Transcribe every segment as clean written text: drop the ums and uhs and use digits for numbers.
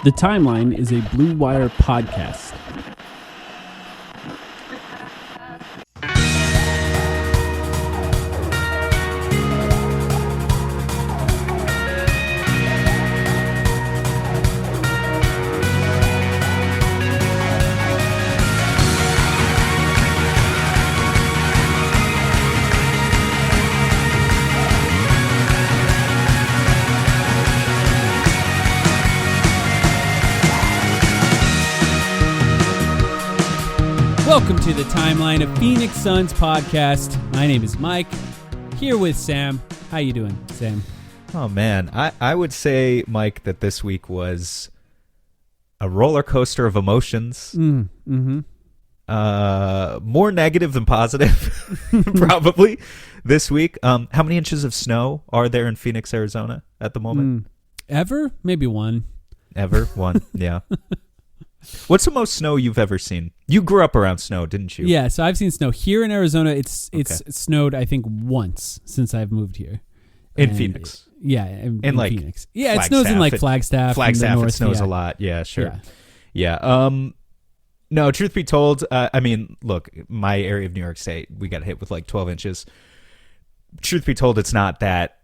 The Timeline is a Blue Wire podcast. Welcome to the Timeline of Phoenix Suns podcast. My name is Mike, here with Sam. How you doing, Sam? Oh, man. I would say, Mike, that this week was a roller coaster of emotions. More negative than positive, probably, this week. How many inches of snow are there in Phoenix, Arizona at the moment? Ever? Maybe one. Ever? One, yeah. What's the most snow you've ever seen? You grew up around snow, didn't you? Yeah, so I've seen snow. Here in Arizona, it's snowed, I think, once since I've moved here. In Phoenix? Yeah, in like Phoenix. Yeah, it snows in like Flagstaff. Flagstaff, north, it snows a lot. Yeah, sure. Yeah. No, truth be told, I mean, look, my area of New York State, we got hit with like 12 inches. Truth be told, it's not that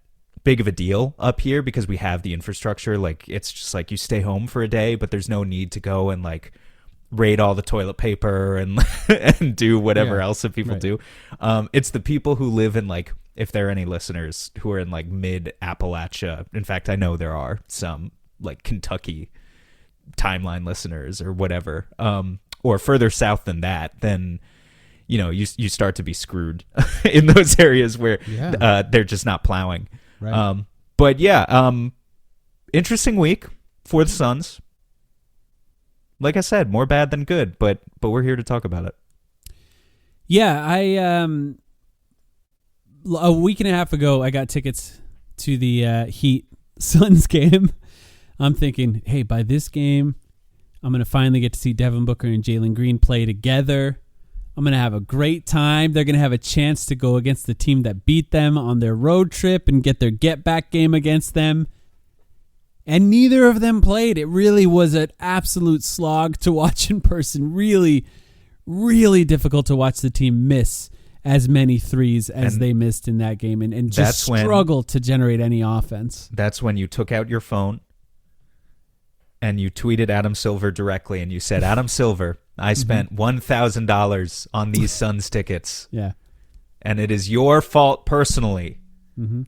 big of a deal up here because we have the infrastructure. Like, it's just like you stay home for a day, but there's no need to go and like raid all the toilet paper and and do whatever else that people do. It's the people who live in, like, if there are any listeners who are in like mid Appalachia. In fact, I know there are some like Kentucky Timeline listeners or whatever, or further south than that, then you know you start to be screwed in those areas where they're just not plowing. Right. But yeah, interesting week for the Suns. Like I said, more bad than good, but we're here to talk about it. Yeah, a week and a half ago, I got tickets to the Heat Suns game. I'm thinking, hey, by this game, I'm going to finally get to see Devin Booker and Jalen Green play together. I'm going to have a great time. They're going to have a chance to go against the team that beat them on their road trip and get their get-back game against them. And neither of them played. It really was an absolute slog to watch in person. Really, really difficult to watch the team miss as many threes as they missed in that game and just struggle to generate any offense. That's when you took out your phone and you tweeted Adam Silver directly and you said, Adam Silver, I spent $1,000 on these Suns tickets. Yeah. And it is your fault personally.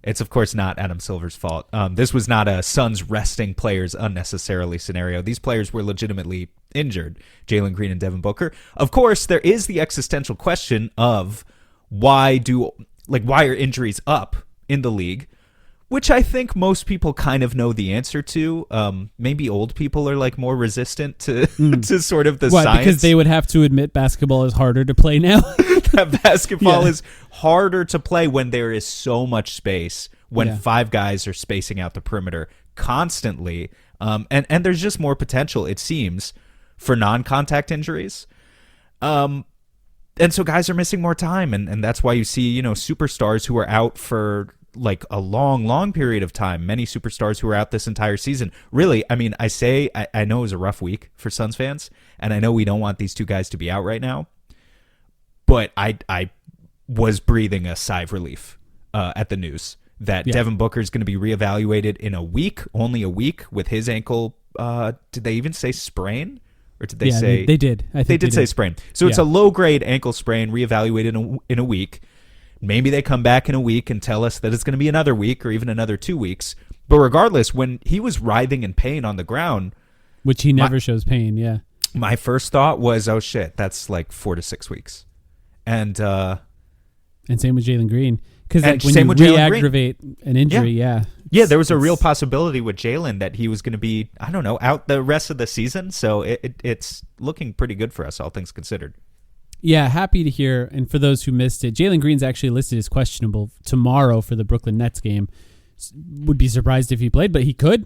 It's, of course, not Adam Silver's fault. This was not a Suns resting players unnecessarily scenario. These players were legitimately injured, Jalen Green and Devin Booker. Of course, there is the existential question of why are injuries up in the league? Which I think most people kind of know the answer to. Maybe old people are like more resistant to to sort of the science. Because they would have to admit basketball is harder to play now. That basketball is harder to play when there is so much space, when five guys are spacing out the perimeter constantly. And there's just more potential, it seems, for non-contact injuries. And so guys are missing more time. And that's why you see, superstars who are out for like a long period of time. Many superstars who are out this entire season. Really, I mean, I know it was a rough week for Suns fans, and I know we don't want these two guys to be out right now, but I was breathing a sigh of relief at the news that Devin Booker is going to be reevaluated in a week, only a week, with his ankle. Did they even say sprain? Or did they say... They did. I think they did say sprain. So it's a low-grade ankle sprain, reevaluated in a week. Maybe they come back in a week and tell us that it's going to be another week or even another 2 weeks. But regardless, when he was writhing in pain on the ground... Which he never shows pain, my first thought was, oh shit, that's like 4 to 6 weeks. And same with Jalen Green. Because when you re-aggravate an injury, Yeah, there was a real possibility with Jalen that he was going to be, I don't know, out the rest of the season. So it's looking pretty good for us, all things considered. Yeah, happy to hear. And for those who missed it, Jalen Green's actually listed as questionable tomorrow for the Brooklyn Nets game. Would be surprised if he played, but he could.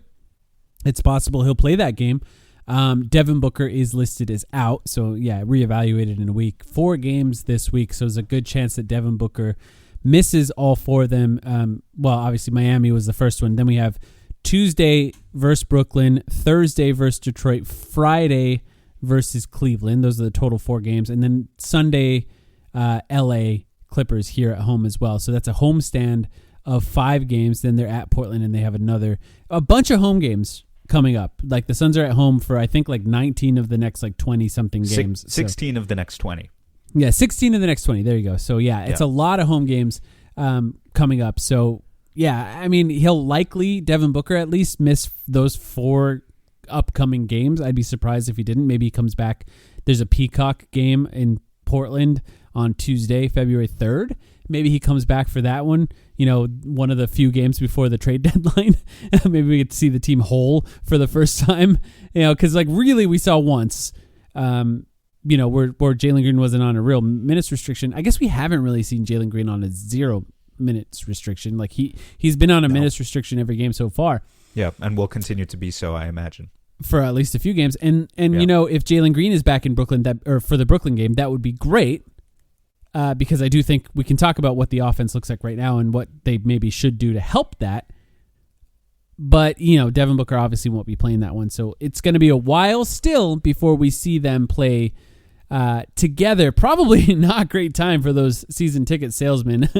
It's possible he'll play that game. Devin Booker is listed as out. So, reevaluated in a week. 4 games this week, so there's a good chance that Devin Booker misses all 4 of them. Well, obviously Miami was the first one. Then we have Tuesday versus Brooklyn, Thursday versus Detroit, Friday versus Cleveland. Those are the total 4 games. And then Sunday, LA Clippers here at home as well. So that's a homestand of 5 games. Then they're at Portland and they have a bunch of home games coming up. Like the Suns are at home for I think like 19 of the next like 20 something games. 16 of the next 20. Yeah, 16 of the next 20. There you go. So yeah, it's a lot of home games coming up. So yeah, I mean, he'll likely, Devin Booker at least, miss those 4 upcoming games. I'd be surprised if he didn't. Maybe he comes back. There's a Peacock game in Portland on Tuesday, February 3rd. Maybe he comes back for that one, one of the few games before the trade deadline. Maybe we get to see the team whole for the first time, because like really we saw once, where Jalen Green wasn't on a real minutes restriction. I guess we haven't really seen Jalen Green on a 0 minutes restriction. Like he's been on a minutes restriction every game so far. Yeah, and will continue to be so, I imagine, for at least a few games. And if Jalen Green is back in Brooklyn, or for the Brooklyn game, that would be great. Because I do think we can talk about what the offense looks like right now and what they maybe should do to help that. But, Devin Booker obviously won't be playing that one. So it's going to be a while still before we see them play together. Probably not a great time for those season ticket salesmen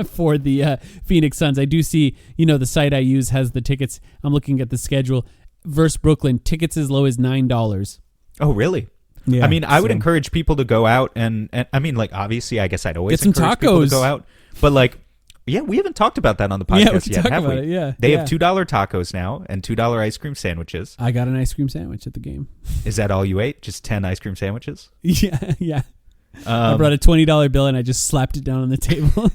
for the Phoenix Suns. I do see, the site I use has the tickets. I'm looking at the schedule versus Brooklyn. Tickets as low as $9. Oh, really? Yeah, I mean, I would encourage people to go out and I mean, like, obviously, I guess I'd always encourage people to go out. But, like, yeah, we haven't talked about that on the podcast yet, have we? They have $2 tacos now and $2 ice cream sandwiches. I got an ice cream sandwich at the game. Is that all you ate? Just 10 ice cream sandwiches? Yeah. I brought a $20 bill and I just slapped it down on the table.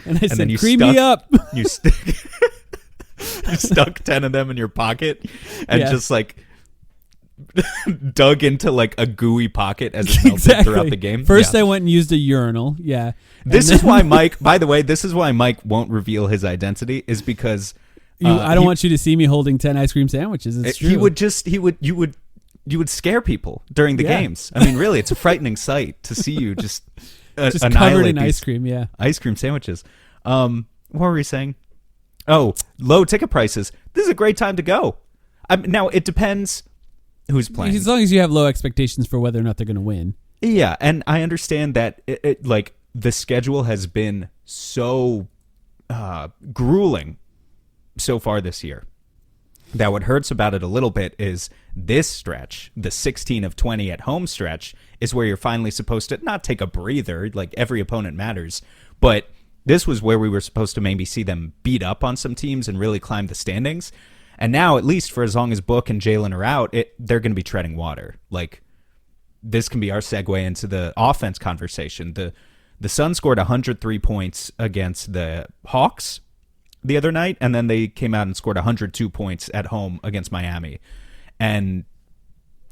And I said, cream me up. You stuck 10 of them in your pocket and just, like, dug into like a gooey pocket as it melted throughout the game. First, I went and used a urinal. Yeah. This is why Mike, by the way, this is why Mike won't reveal his identity, is because I don't want you to see me holding 10 ice cream sandwiches. It's true. You would scare people during the games. I mean, really, it's a frightening sight to see you just covered in ice cream. Yeah. Ice cream sandwiches. What were we saying? Oh, low ticket prices. This is a great time to go. Now it depends who's playing. As long as you have low expectations for whether or not they're going to win. Yeah, and I understand that like the schedule has been so grueling so far this year that what hurts about it a little bit is this stretch, the 16 of 20 at home stretch, is where you're finally supposed to not take a breather, like every opponent matters, but this was where we were supposed to maybe see them beat up on some teams and really climb the standings. And now, at least for as long as Book and Jalen are out, they're going to be treading water. Like, this can be our segue into the offense conversation. The Suns scored 103 points against the Hawks the other night, and then they came out and scored 102 points at home against Miami. And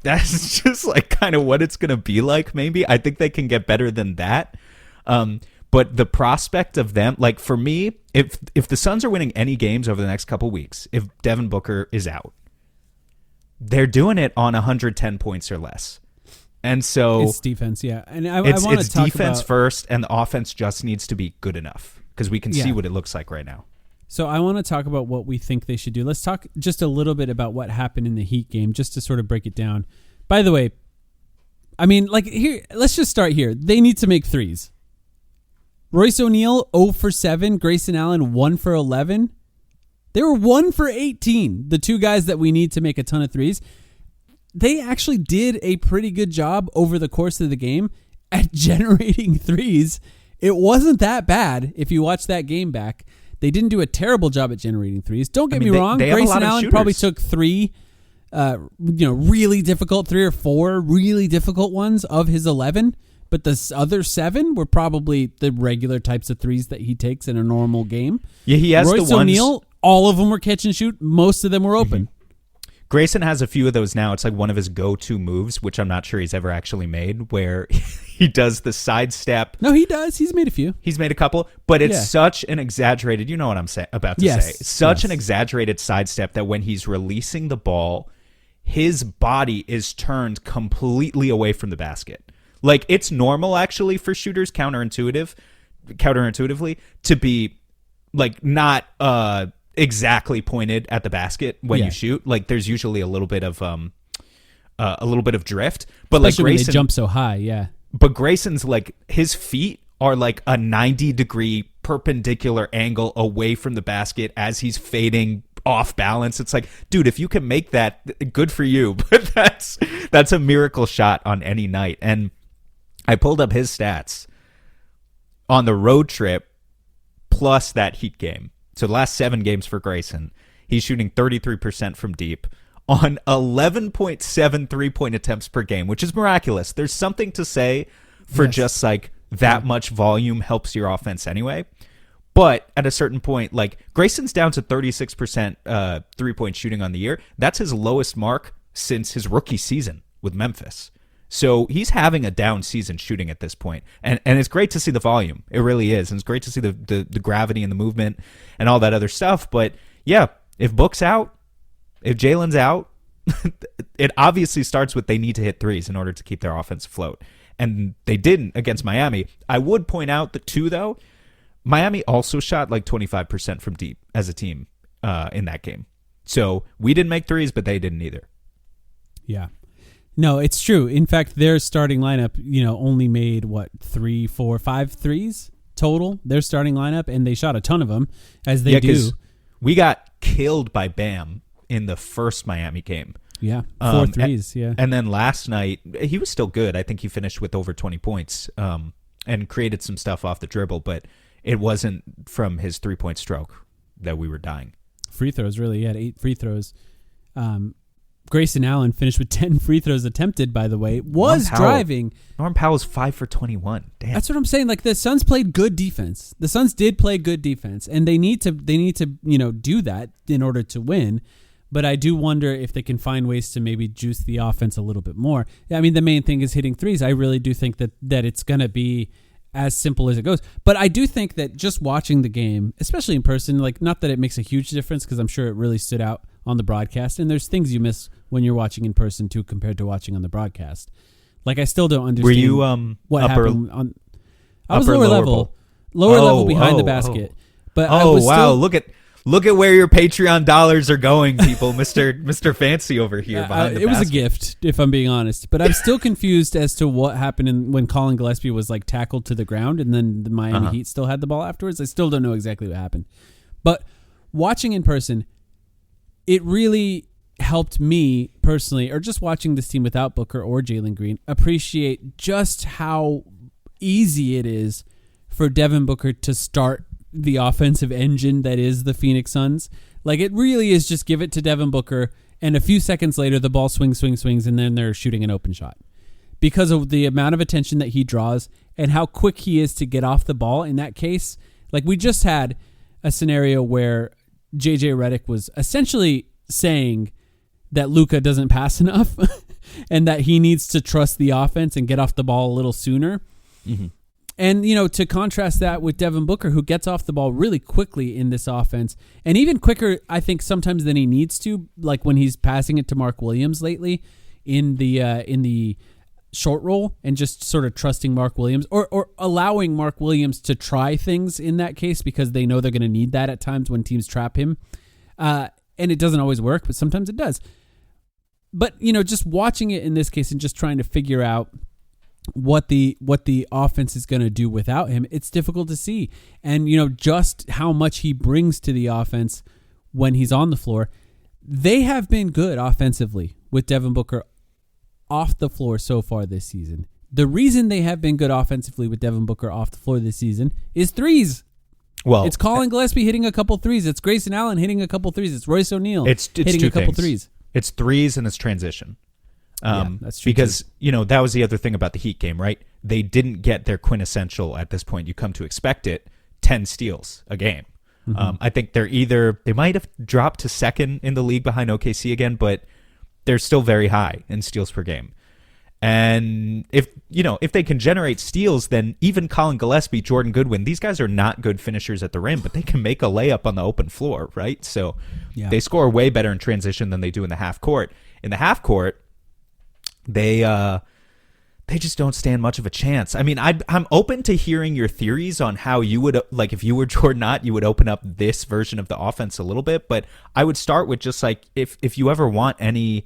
that's just like kind of what it's going to be like, maybe. I think they can get better than that. But the prospect of them, like for me, if the Suns are winning any games over the next couple weeks, if Devin Booker is out, they're doing it on 110 points or less. And so it's defense, yeah. And I want to talk about defense first, and the offense just needs to be good enough because we can see what it looks like right now. So I want to talk about what we think they should do. Let's talk just a little bit about what happened in the Heat game, just to sort of break it down. By the way, I mean, like here, let's just start here. They need to make threes. Royce O'Neal 0 for 7, Grayson Allen 1 for 11. They were 1 for 18. The two guys that we need to make a ton of threes. They actually did a pretty good job over the course of the game at generating threes. It wasn't that bad if you watch that game back. They didn't do a terrible job at generating threes. Don't get me wrong. Grayson Allen probably took 3 really difficult, 3 or 4 really difficult ones of his 11. But the other 7 were probably the regular types of threes that he takes in a normal game. Yeah, he has Royce O'Neal, all of them were catch and shoot. Most of them were open. Mm-hmm. Grayson has a few of those now. It's like one of his go-to moves, which I'm not sure he's ever actually made, where he does the sidestep. No, he does. He's made a few. He's made a couple, but it's such an exaggerated, you know what I'm about to say. Such an exaggerated sidestep that when he's releasing the ball, his body is turned completely away from the basket. Like, it's normal, actually, for shooters, counterintuitively, to be, like, not exactly pointed at the basket when you shoot. Like there's usually a little bit of drift, but especially like Grayson when they jump so high. Yeah. But Grayson's like his feet are like a 90-degree perpendicular angle away from the basket as he's fading off balance. It's like, dude, if you can make that, good for you. But that's a miracle shot on any night. And I pulled up his stats on the road trip plus that Heat game. So the last 7 games for Grayson, he's shooting 33% from deep on 11.7 3-point attempts per game, which is miraculous. There's something to say for just like that much volume helps your offense anyway. But at a certain point, like Grayson's down to 36% 3-point shooting on the year. That's his lowest mark since his rookie season with Memphis. So he's having a down season shooting at this point. And it's great to see the volume. It really is. And it's great to see the gravity and the movement and all that other stuff. But yeah, if Book's out, if Jalen's out, it obviously starts with they need to hit threes in order to keep their offense afloat. And they didn't against Miami. I would point out that too, though, Miami also shot like 25% from deep as a team in that game. So we didn't make threes, but they didn't either. Yeah. No, it's true. In fact, their starting lineup, only made 3, 4, 5 threes total. Their starting lineup, and they shot a ton of them, as they do. We got killed by Bam in the first Miami game. Yeah, 4 threes. Yeah, and then last night he was still good. I think he finished with over 20 points and created some stuff off the dribble, but it wasn't from his 3-point stroke that we were dying. Free throws, really. He had 8 free throws. Grayson Allen finished with 10 free throws attempted, by the way. Driving. Norm Powell's 5 for 21. Damn. That's what I'm saying. Like, the Suns played good defense. The Suns did play good defense, and they need to do that in order to win. But I do wonder if they can find ways to maybe juice the offense a little bit more. I mean, the main thing is hitting threes. I really do think that it's going to be as simple as it goes. But I do think that just watching the game, especially in person, like, not that it makes a huge difference because I'm sure it really stood out on the broadcast. And there's things you miss when you're watching in person too compared to watching on the broadcast. Like, I still don't understand. Were you what happened on? I was lower level behind the basket. But I was Look at where your Patreon dollars are going, people. Mr. Fancy over here behind the basket. It was a gift, if I'm being honest. But I'm still confused as to what happened when Colin Gillespie was like tackled to the ground and then the Miami Heat still had the ball afterwards. I still don't know exactly what happened. But watching in person, it really helped me personally, or just watching this team without Booker or Jalen Green, appreciate just how easy it is for Devin Booker to start the offensive engine that is the Phoenix Suns. Like, it really is just give it to Devin Booker, and a few seconds later the ball swings, and then they're shooting an open shot. Because of the amount of attention that he draws and how quick he is to get off the ball in that case. Like, we just had a scenario where JJ Redick was essentially saying that Luka doesn't pass enough and that he needs to trust the offense and get off the ball a little sooner. Mm-hmm. And, to contrast that with Devin Booker, who gets off the ball really quickly in this offense, and even quicker, I think, sometimes than he needs to, like when he's passing it to Mark Williams lately in the short roll, and just sort of trusting Mark Williams or allowing Mark Williams to try things in that case because they know they're going to need that at times when teams trap him. And it doesn't always work, but sometimes it does. But, just watching it in this case and just trying to figure out what the offense is going to do without him, it's difficult to see. And, just how much he brings to the offense when he's on the floor. They have been good offensively with Devin Booker off the floor so far this season. The reason they have been good offensively with Devin Booker off the floor this season is threes. Well, it's Colin Gillespie hitting a couple threes. It's Grayson Allen hitting a couple threes. It's Royce O'Neal hitting a couple threes. It's threes and it's transition. That's true because that was the other thing about the Heat game, right? They didn't get their quintessential, at this point you come to expect it, 10 steals a game. Mm-hmm. I think they might have dropped to second in the league behind OKC again, but they're still very high in steals per game. And if they can generate steals, then even Colin Gillespie, Jordan Goodwin, these guys are not good finishers at the rim, but they can make a layup on the open floor, right? So they score way better in transition than they do in the half court. In the half court, they they just don't stand much of a chance. I mean, I'm open to hearing your theories on how you would, like, if you were Jordan Ott, you would open up this version of the offense a little bit. But I would start with just like, if you ever want any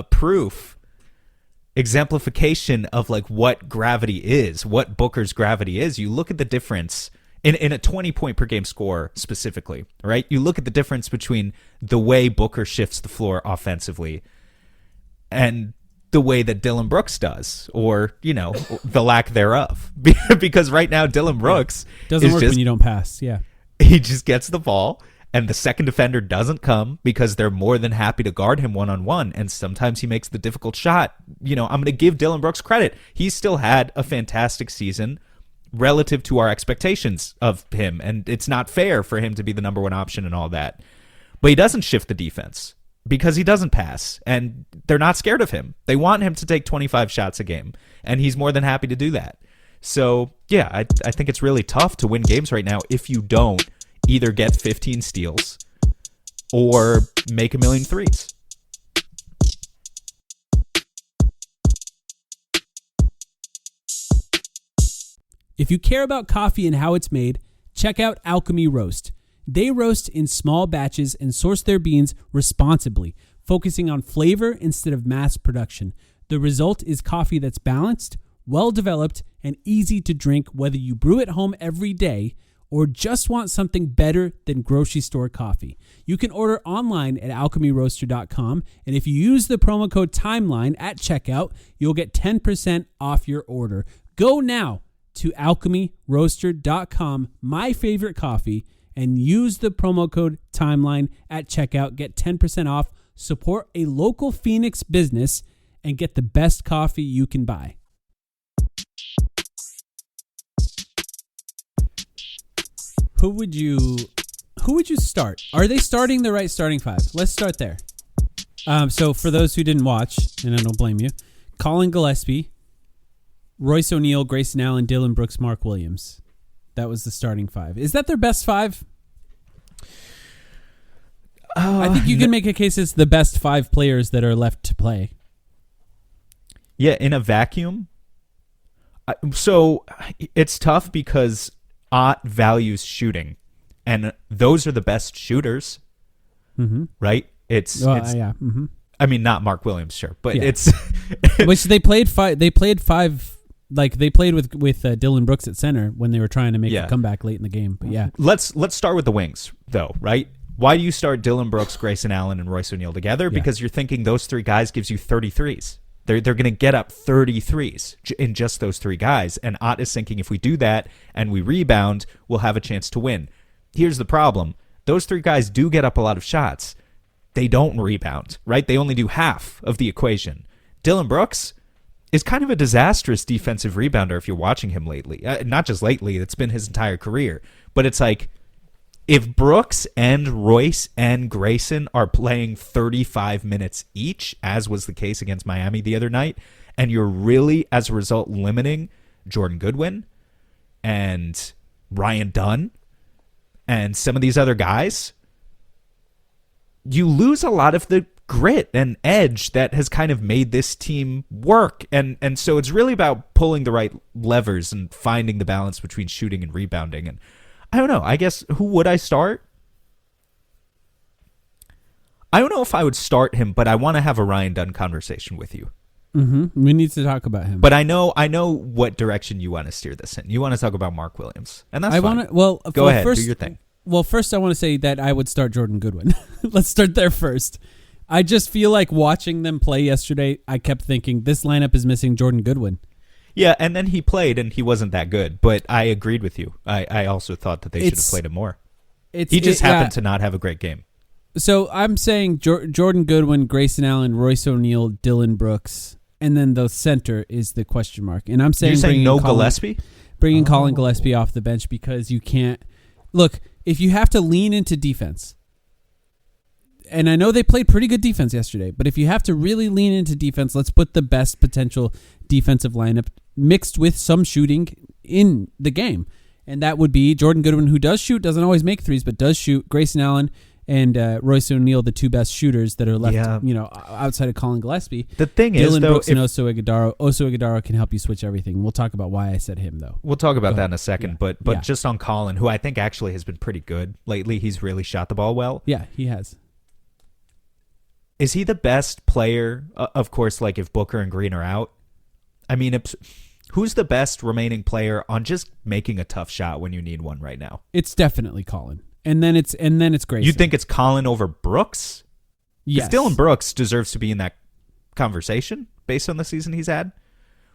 proof, exemplification of like what gravity is, what Booker's gravity is, you look at the difference in a 20-point per game score specifically, right? You look at the difference between the way Booker shifts the floor offensively and the way that Dillon Brooks does, or, you know, the lack thereof. Because right now Dillon Brooks doesn't work when you don't pass. Yeah. He just gets the ball and the second defender doesn't come because they're more than happy to guard him one-on-one. And sometimes he makes the difficult shot. You know, I'm going to give Dillon Brooks credit. He still had a fantastic season relative to our expectations of him. And it's not fair for him to be the number one option and all that. But he doesn't shift the defense because he doesn't pass. And they're not scared of him. They want him to take 25 shots a game. And he's more than happy to do that. So, yeah, I think it's really tough to win games right now if you don't either get 15 steals or make a million threes. If you care about coffee and how it's made, check out Alchemy Roast. They roast in small batches and source their beans responsibly, focusing on flavor instead of mass production. The result is coffee that's balanced, well-developed, and easy to drink, whether you brew at home every day or just want something better than grocery store coffee. You can order online at alchemyroaster.com, and if you use the promo code TIMELINE at checkout, you'll get 10% off your order. Go now to alchemyroaster.com, my favorite coffee, and use the promo code TIMELINE at checkout. Get 10% off, support a local Phoenix business, and get the best coffee you can buy. Who would you start? Are they starting the right starting five? Let's start there. So for those who didn't watch, and I don't blame you, Colin Gillespie, Royce O'Neal, Grayson Allen, Dillon Brooks, Mark Williams. That was the starting five. Is that their best five? I think you can make a case it's the best five players that are left to play. Yeah, in a vacuum. So it's tough because Ott values shooting, and those are the best shooters, right? It's yeah. Mm-hmm. I mean, not Mark Williams, sure, but it's which they played five. They played five. Like they played with Dillon Brooks at center when they were trying to make a comeback late in the game. But yeah, let's start with the wings though, right? Why do you start Dillon Brooks, Grayson Allen, and Royce O'Neal together? Because you're thinking those three guys gives you 33s. They're going to get up 33s in just those three guys. And Ott is thinking if we do that and we rebound, we'll have a chance to win. Here's the problem. Those three guys do get up a lot of shots. They don't rebound, right? They only do half of the equation. Dillon Brooks is kind of a disastrous defensive rebounder if you're watching him lately. Not just lately, it's been his entire career. But it's like, if Brooks and Royce and Grayson are playing 35 minutes each, as was the case against Miami the other night, and you're really, as a result, limiting Jordan Goodwin and Ryan Dunn and some of these other guys, you lose a lot of the grit and edge that has kind of made this team work. And so it's really about pulling the right levers and finding the balance between shooting and rebounding. And I don't know. I guess who would I start? I don't know if I would start him, but I want to have a Ryan Dunn conversation with you. Mm-hmm. We need to talk about him. But I know what direction you want to steer this in. You want to talk about Mark Williams, and that's fine. Go ahead, do your thing. Well, first I want to say that I would start Jordan Goodwin. Let's start there first. I just feel like watching them play yesterday, I kept thinking this lineup is missing Jordan Goodwin. Yeah, and then he played, and he wasn't that good. But I agreed with you. I also thought that they should have played him more. He just happened to not have a great game. So I'm saying Jordan Goodwin, Grayson Allen, Royce O'Neal, Dillon Brooks, and then the center is the question mark. And I'm saying you're saying no Gillespie? Bringing Colin Gillespie off the bench because you can't look if you have to lean into defense. And I know they played pretty good defense yesterday, but if you have to really lean into defense, let's put the best potential defensive lineup mixed with some shooting in the game. And that would be Jordan Goodwin, who does shoot, doesn't always make threes, but does shoot. Grayson Allen and Royce O'Neal, the two best shooters that are left, Yeah. outside of Colin Gillespie. The thing Dylan is, though, Brooks and Oso Ighodaro. Oso Ighodaro can help you switch everything. We'll talk about why I said him, though. we'll talk about Go that ahead. in a second, Yeah. but Yeah. just on Colin, who I think actually has been pretty good lately. He's really shot the ball well. Yeah, he has. Is he the best player? Of course, like if Booker and Green are out. I mean, who's the best remaining player on just making a tough shot when you need one right now? It's definitely Colin. And then it's Grayson. You think it's Colin over Brooks? yes. Dylan Brooks deserves to be in that conversation based on the season he's had.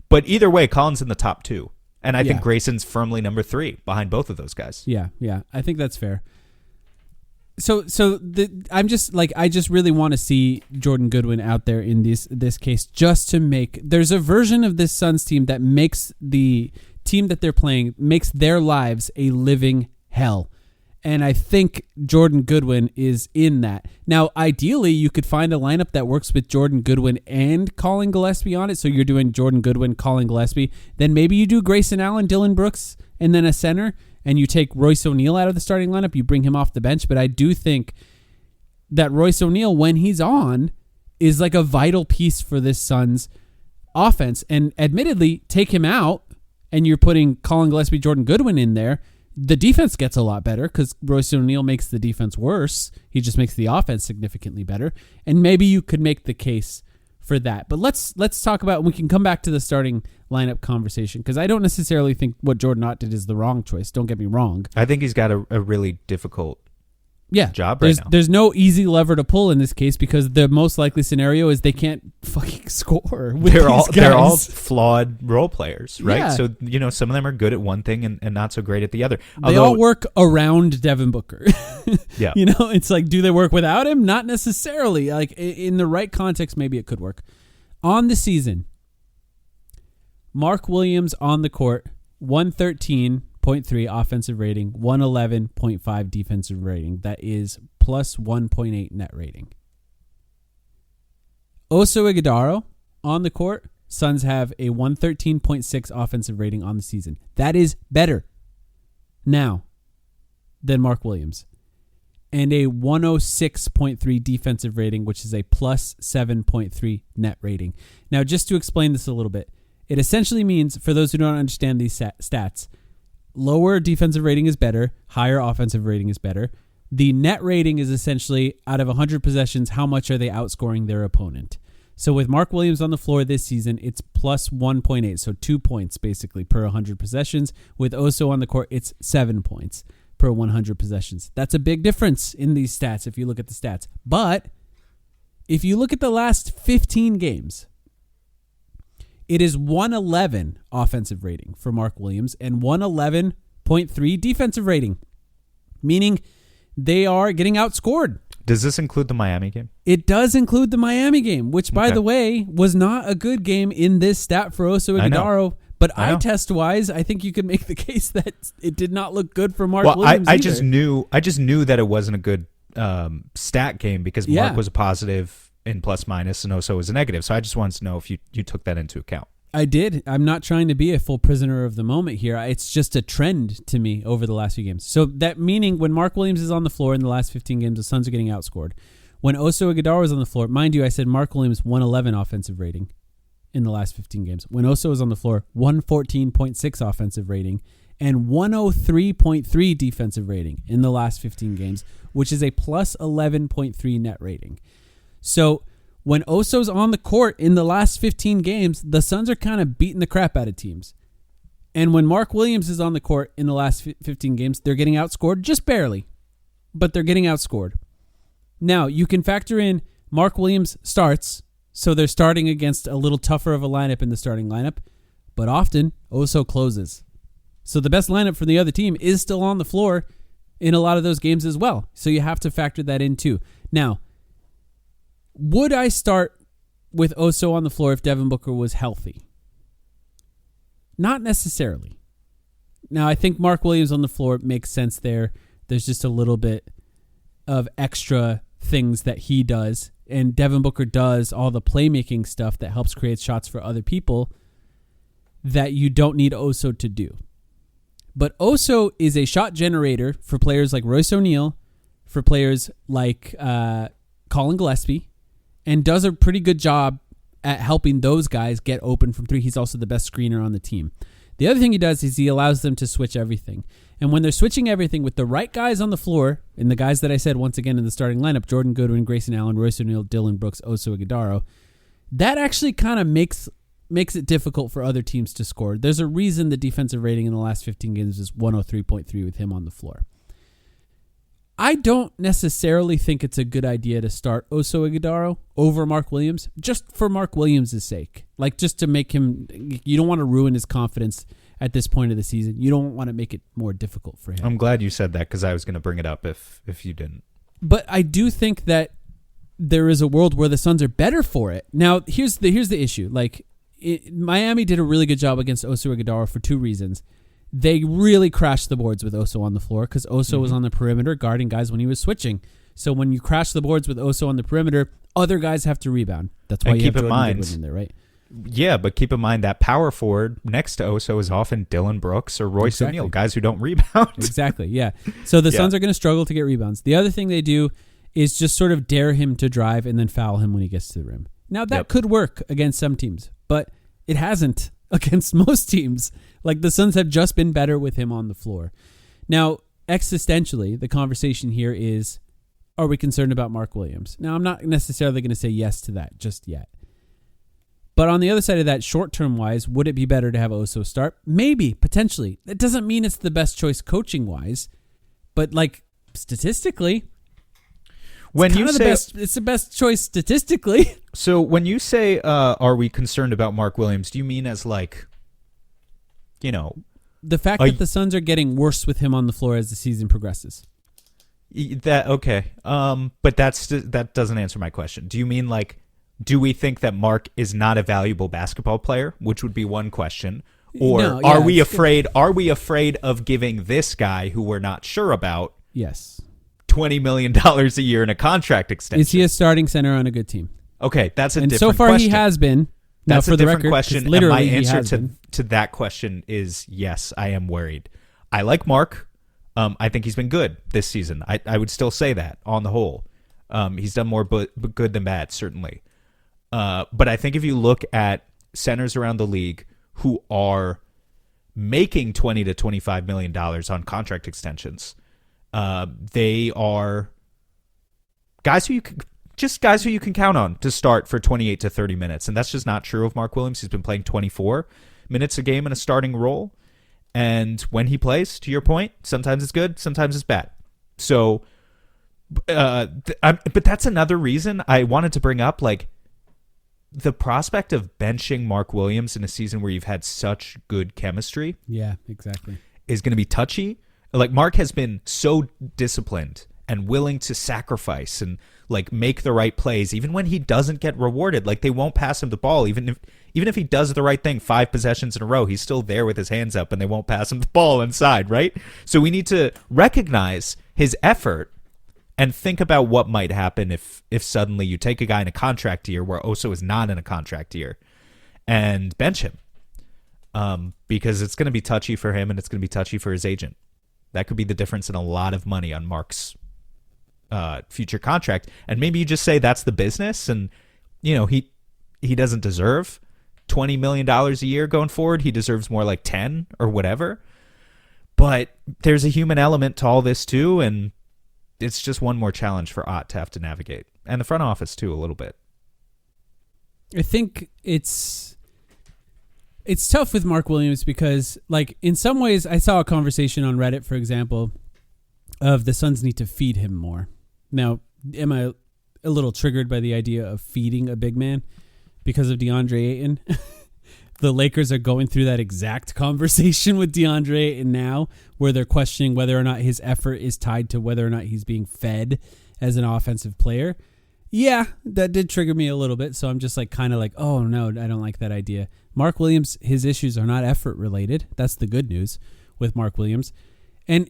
But either way, Colin's in the top 2. And I think Yeah. Grayson's firmly number 3 behind both of those guys. Yeah, I think that's fair. So I just really want to see Jordan Goodwin out there in this case, just to make. There's a version of this Suns team that makes the team that they're playing makes their lives a living hell, and I think Jordan Goodwin is in that. Now, ideally, you could find a lineup that works with Jordan Goodwin and Colin Gillespie on it. So you're doing Jordan Goodwin, Colin Gillespie. Then maybe you do Grayson Allen, Dylan Brooks, and then a center. And you take Royce O'Neal out of the starting lineup, you bring him off the bench. But I do think that Royce O'Neal, when he's on, is like a vital piece for this Suns offense. And admittedly, take him out, and you're putting Colin Gillespie, Jordan Goodwin in there, the defense gets a lot better because Royce O'Neal makes the defense worse. He just makes the offense significantly better. And maybe you could make the case for that. But let's talk about, we can come back to the starting lineup conversation, because I don't necessarily think what Jordan Ott did is the wrong choice. Don't get me wrong. I think he's got a really difficult job there's, right now. There's no easy lever to pull in this case, because the most likely scenario is they can't fucking score with They're these all guys. flawed role players, right? Yeah. So, some of them are good at one thing and not so great at the other. They all work around Devin Booker. Yeah. It's like, do they work without him? Not necessarily. Like, in the right context, maybe it could work. On the season, Mark Williams on the court, 113.3 offensive rating, 111.5 defensive rating. That is plus 1.8 net rating. Oso Ighodaro on the court, Suns have a 113.6 offensive rating on the season. That is better now than Mark Williams. And a 106.3 defensive rating, which is a plus 7.3 net rating. Now, just to explain this a little bit, it essentially means, for those who don't understand these stats, lower defensive rating is better, higher offensive rating is better. The net rating is essentially, out of 100 possessions, how much are they outscoring their opponent? So with Mark Williams on the floor this season, it's plus 1.8, so 2 points basically per 100 possessions. With Oso on the court, it's 7 points per 100 possessions. That's a big difference in these stats if you look at the stats. But if you look at the last 15 games, it is 111 offensive rating for Mark Williams and 111.3 defensive rating, meaning they are getting outscored. Does this include the Miami game? It does include the Miami game, which, by the way, was not a good game in this stat for Oso Ighodaro. But eye test wise, I think you could make the case that it did not look good for Mark Williams. I just knew that it wasn't a good stat game because Mark was a positive in plus minus and Oso was a negative. So I just wanted to know if you took that into account. I did. I'm not trying to be a full prisoner of the moment here. It's just a trend to me over the last few games. So that meaning when Mark Williams is on the floor in the last 15 games, the Suns are getting outscored. When Oso Ighodaro is on the floor, mind you, I said Mark Williams 111 offensive rating in the last 15 games. When Oso is on the floor, 114.6 offensive rating and 103.3 defensive rating in the last 15 games, which is a plus 11.3 net rating. So when Oso's on the court in the last 15 games, the Suns are kind of beating the crap out of teams. And when Mark Williams is on the court in the last 15 games, they're getting outscored just barely, but they're getting outscored. Now, you can factor in Mark Williams starts, so they're starting against a little tougher of a lineup in the starting lineup, but often Oso closes. So the best lineup for the other team is still on the floor in a lot of those games as well. So you have to factor that in too. Now, would I start with Oso on the floor if Devin Booker was healthy? Not necessarily. Now, I think Mark Williams on the floor makes sense there. There's just a little bit of extra things that he does, and Devin Booker does all the playmaking stuff that helps create shots for other people that you don't need Oso to do. But Oso is a shot generator for players like Royce O'Neal, for players like Colin Gillespie and does a pretty good job at helping those guys get open from three. He's also the best screener on the team. The other thing he does is he allows them to switch everything. And when they're switching everything with the right guys on the floor, and the guys that I said once again in the starting lineup, Jordan Goodwin, Grayson Allen, Royce O'Neal, Dylan Brooks, Oso Ighodaro, that actually kind of makes it difficult for other teams to score. There's a reason the defensive rating in the last 15 games is 103.3 with him on the floor. I don't necessarily think it's a good idea to start Oso Ighodaro over Mark Williams, just for Mark Williams' sake. Like, just to make him... You don't want to ruin his confidence at this point of the season. You don't want to make it more difficult for him. I'm glad you said that, because I was going to bring it up if you didn't. But I do think that there is a world where the Suns are better for it. Now, here's the issue. Like, Miami did a really good job against Oso Ighodaro for two reasons. They really crashed the boards with Oso on the floor because Oso was on the perimeter guarding guys when he was switching. So when you crash the boards with Oso on the perimeter, other guys have to rebound. That's why you have Jordan Goodwin in there, right? Yeah, but keep in mind that power forward next to Oso is often Dylan Brooks or Royce O'Neal, guys who don't rebound. Exactly, yeah. So the Suns are going to struggle to get rebounds. The other thing they do is just sort of dare him to drive and then foul him when he gets to the rim. Now, that could work against some teams, but it hasn't against most teams. Like, the Suns have just been better with him on the floor. Now, existentially, the conversation here is, are we concerned about Mark Williams? Now, I'm not necessarily going to say yes to that just yet. But on the other side of that, short-term wise, would it be better to have Oso start? Maybe, potentially. That doesn't mean it's the best choice coaching-wise, but, like, statistically, it's the best choice statistically. So when you say, are we concerned about Mark Williams, do you mean as, like, you know... The fact that the Suns are getting worse with him on the floor as the season progresses. Okay. But that doesn't answer my question. Do you mean, like, do we think that Mark is not a valuable basketball player, which would be one question, or are we afraid of giving this guy who we're not sure about $20 million a year in a contract extension? Is he a starting center on a good team? Okay, that's a different question. And so far question. he has been. That's now, for a different the record, question. Literally, and my answer to that question is yes, I am worried. I like Mark. I think he's been good this season. I would still say that on the whole. He's done more good than bad, certainly. But I think if you look at centers around the league who are making $20 to $25 million on contract extensions, they are guys who you can count on to start for 28 to 30 minutes. And that's just not true of Mark Williams. He's been playing 24 minutes a game in a starting role. And when he plays, to your point, sometimes it's good, sometimes it's bad. So, but that's another reason I wanted to bring up, like, the prospect of benching Mark Williams in a season where you've had such good chemistry. Yeah, exactly. Is going to be touchy. Like, Mark has been so disciplined and willing to sacrifice and, like, make the right plays, even when he doesn't get rewarded. Like, they won't pass him the ball. Even if he does the right thing 5 possessions in a row, he's still there with his hands up and they won't pass him the ball inside, right? So we need to recognize his effort and think about what might happen if suddenly you take a guy in a contract year where Oso is not in a contract year and bench him. Because it's going to be touchy for him and it's going to be touchy for his agent. That could be the difference in a lot of money on Mark's future contract. And maybe you just say that's the business and, you know, he doesn't deserve $20 million a year going forward. He deserves more like 10 or whatever. But there's a human element to all this too, and it's just one more challenge for Ott to have to navigate. And the front office too, a little bit. I think it's tough with Mark Williams because, like, in some ways, I saw a conversation on Reddit, for example, of the Suns need to feed him more. Now, am I a little triggered by the idea of feeding a big man because of DeAndre Ayton? The Lakers are going through that exact conversation with DeAndre Ayton now, where they're questioning whether or not his effort is tied to whether or not he's being fed as an offensive player. Yeah, that did trigger me a little bit. So I'm just like kind of like, oh no, I don't like that idea. Mark Williams, his issues are not effort related. That's the good news with Mark Williams. And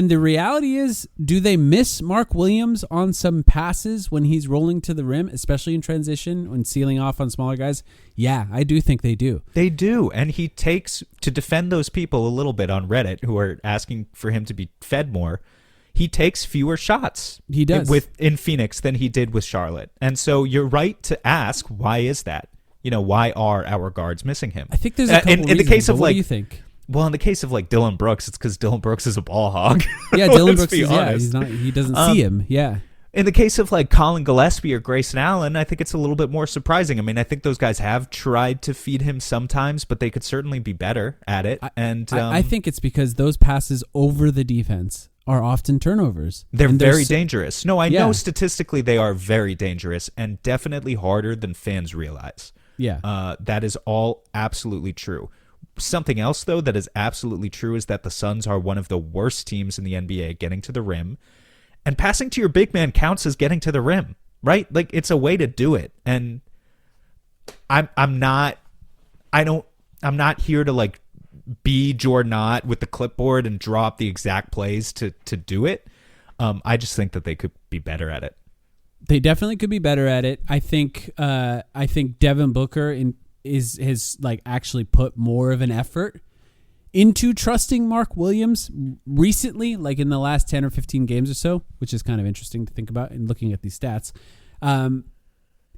the reality is, do they miss Mark Williams on some passes when he's rolling to the rim, especially in transition, when sealing off on smaller guys? Yeah, I do think they do. They do. And he takes, to defend those people a little bit on Reddit who are asking for him to be fed more, he takes fewer shots. He does in Phoenix than he did with Charlotte. And so you're right to ask, why is that? Why are our guards missing him? I think there's a couple in reasons, the case of what do you think? Well, in the case of Dillon Brooks, it's because Dillon Brooks is a ball hog. Yeah, Dillon Let's Brooks be is honest. he doesn't see him. Yeah. In the case of Colin Gillespie or Grayson Allen, I think it's a little bit more surprising. I mean, I think those guys have tried to feed him sometimes, but they could certainly be better at it. I think it's because those passes over the defense are often turnovers. They're very dangerous. No, I know statistically they are very dangerous and definitely harder than fans realize. Yeah. That is all absolutely true. Something else, though, that is absolutely true is that the Suns are one of the worst teams in the NBA getting to the rim. And passing to your big man counts as getting to the rim, right? It's a way to do it. And I'm not here to be Jordan Ott with the clipboard and draw up the exact plays to do it. I just think that they could be better at it. They definitely could be better at it. I think Devin Booker has actually put more of an effort into trusting Mark Williams recently, in the last 10 or 15 games or so, which is kind of interesting to think about in looking at these stats. And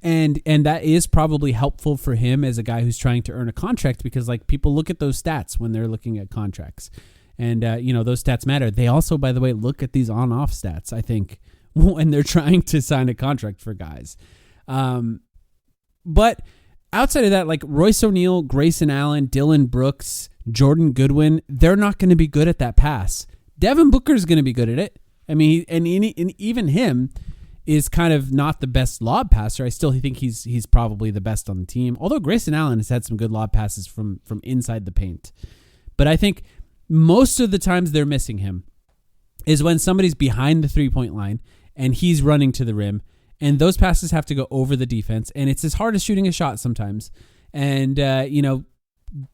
that is probably helpful for him as a guy who's trying to earn a contract, because people look at those stats when they're looking at contracts, and those stats matter. They also, by the way, look at these on-off stats, I think, when they're trying to sign a contract for guys. But outside of that, Royce O'Neal, Grayson Allen, Dillon Brooks, Jordan Goodwin, they're not going to be good at that pass. Devin Booker is going to be good at it. I mean, and even him is kind of not the best lob passer. I still think he's probably the best on the team. Although Grayson Allen has had some good lob passes from inside the paint. But I think most of the times they're missing him is when somebody's behind the 3-point line and he's running to the rim, and those passes have to go over the defense, and it's as hard as shooting a shot sometimes. And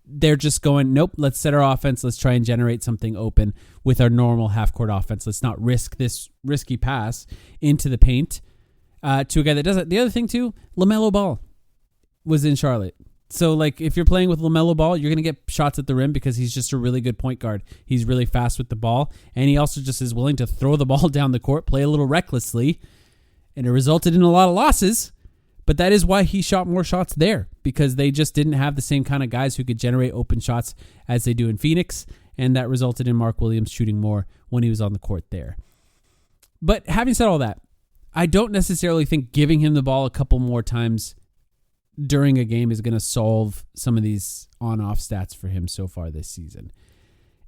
they're just going, nope, let's set our offense. Let's try and generate something open with our normal half-court offense. Let's not risk this risky pass into the paint to a guy that does it. The other thing, too, LaMelo Ball was in Charlotte. So, if you're playing with LaMelo Ball, you're going to get shots at the rim because he's just a really good point guard. He's really fast with the ball, and he also just is willing to throw the ball down the court, play a little recklessly, and it resulted in a lot of losses. But that is why he shot more shots there, because they just didn't have the same kind of guys who could generate open shots as they do in Phoenix, and that resulted in Mark Williams shooting more when he was on the court there. But having said all that, I don't necessarily think giving him the ball a couple more times during a game is going to solve some of these on-off stats for him so far this season.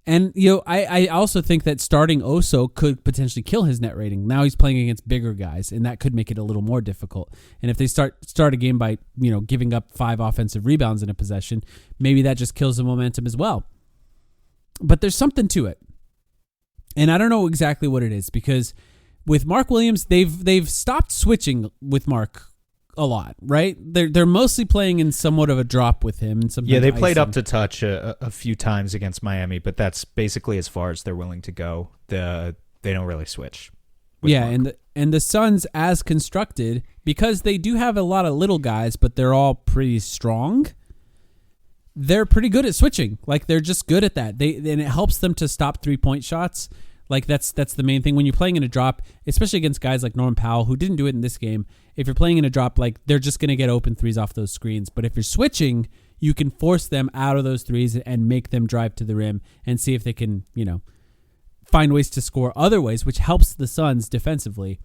And, I also think that starting Oso could potentially kill his net rating. Now he's playing against bigger guys, and that could make it a little more difficult. And if they start a game by, giving up 5 offensive rebounds in a possession, maybe that just kills the momentum as well. But there's something to it. And I don't know exactly what it is, because with Mark Williams, they've stopped switching with Mark a lot, right? They're mostly playing in somewhat of a drop with him. And they played up to touch a few times against Miami, but that's basically as far as they're willing to go. They don't really switch. Mark. And the Suns, as constructed, because they do have a lot of little guys, but they're all pretty strong, they're pretty good at switching. They're just good at that. And it helps them to stop 3-point shots. That's the main thing when you're playing in a drop, especially against guys like Norman Powell, who didn't do it in this game. If you're playing in a drop, they're just going to get open threes off those screens. But if you're switching, you can force them out of those threes and make them drive to the rim and see if they can, find ways to score other ways, which helps the Suns defensively.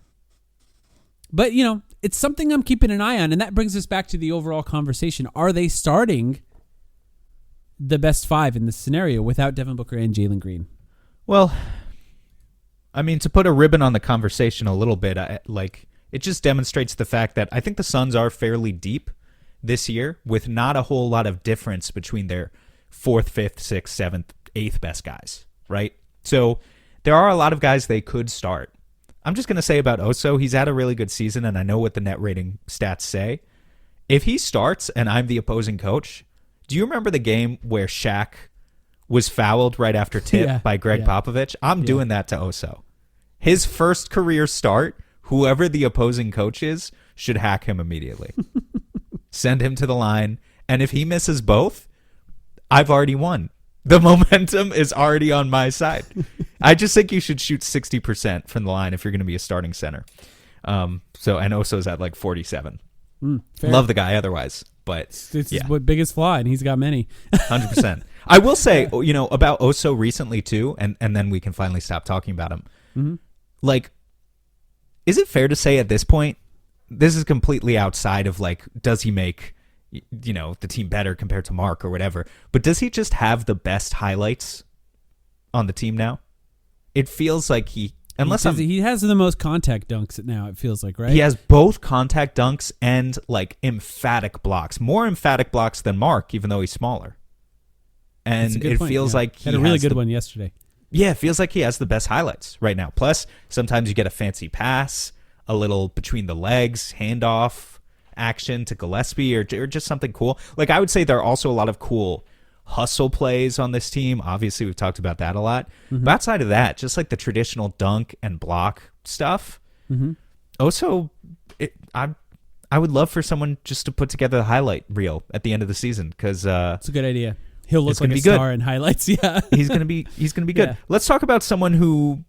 But, it's something I'm keeping an eye on, and that brings us back to the overall conversation. Are they starting the best 5 in this scenario without Devin Booker and Jalen Green? Well, I mean, to put a ribbon on the conversation a little bit, it just demonstrates the fact that I think the Suns are fairly deep this year with not a whole lot of difference between their 4th, 5th, 6th, 7th, 8th best guys, right? So there are a lot of guys they could start. I'm just going to say about Oso, he's had a really good season, and I know what the net rating stats say. If he starts and I'm the opposing coach, do you remember the game where Shaq was fouled right after tip by Greg Popovich? I'm doing that to Oso. His first career start, whoever the opposing coach is, should hack him immediately. Send him to the line, and if he misses both, I've already won. The momentum is already on my side. I just think you should shoot 60% from the line if you're going to be a starting center. And Oso's at like 47. Love the guy otherwise, but it's his biggest flaw, and he's got many. 100%. I will say, about Oso recently too, and then we can finally stop talking about him. Mm-hmm. Like, is it fair to say at this point, this is completely outside of like, does he make the team better compared to Mark or whatever, but does he just have the best highlights on the team now? It feels like he has the most contact dunks now, it feels like, right? He has both contact dunks and like emphatic blocks, more emphatic blocks than Mark, even though he's smaller. And it feels like he had a really good one yesterday. Yeah, it feels like he has the best highlights right now. Plus, sometimes you get a fancy pass, a little between the legs, handoff action to Gillespie or just something cool. Like, I would say there are also a lot of cool hustle plays on this team. Obviously, we've talked about that a lot. Mm-hmm. But outside of that, just like the traditional dunk and block stuff, Oso, I would love for someone just to put together the highlight reel at the end of the season because it's a good idea. He'll look like a star in highlights. Yeah, he's gonna be good. Yeah. Let's talk about someone who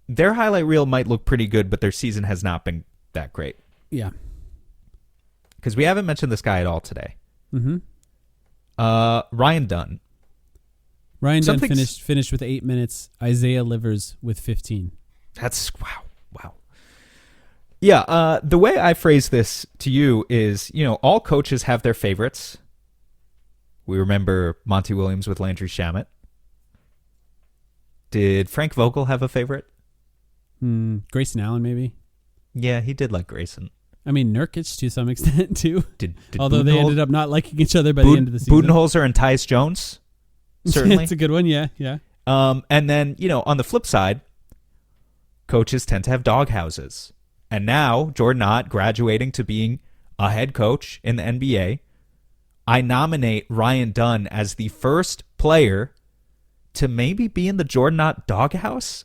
their highlight reel might look pretty good, but their season has not been that great. Yeah. Because we haven't mentioned this guy at all today. Mm-hmm. Ryan Dunn. Ryan Dunn finished with 8 minutes. Isaiah Livers with 15. That's wow. Yeah. The way I phrase this to you is, all coaches have their favorites. We remember Monty Williams with Landry Shamet. Did Frank Vogel have a favorite? Grayson Allen, maybe. Yeah, he did like Grayson. I mean, Nurkic to some extent, too. Did Although they ended up not liking each other by the end of the season. Budenholzer and Tyus Jones, certainly. It's a good one, yeah. And then, on the flip side, coaches tend to have doghouses. And now, Jordan Ott graduating to being a head coach in the NBA, I nominate Ryan Dunn as the first player to maybe be in the Jordan Ott doghouse,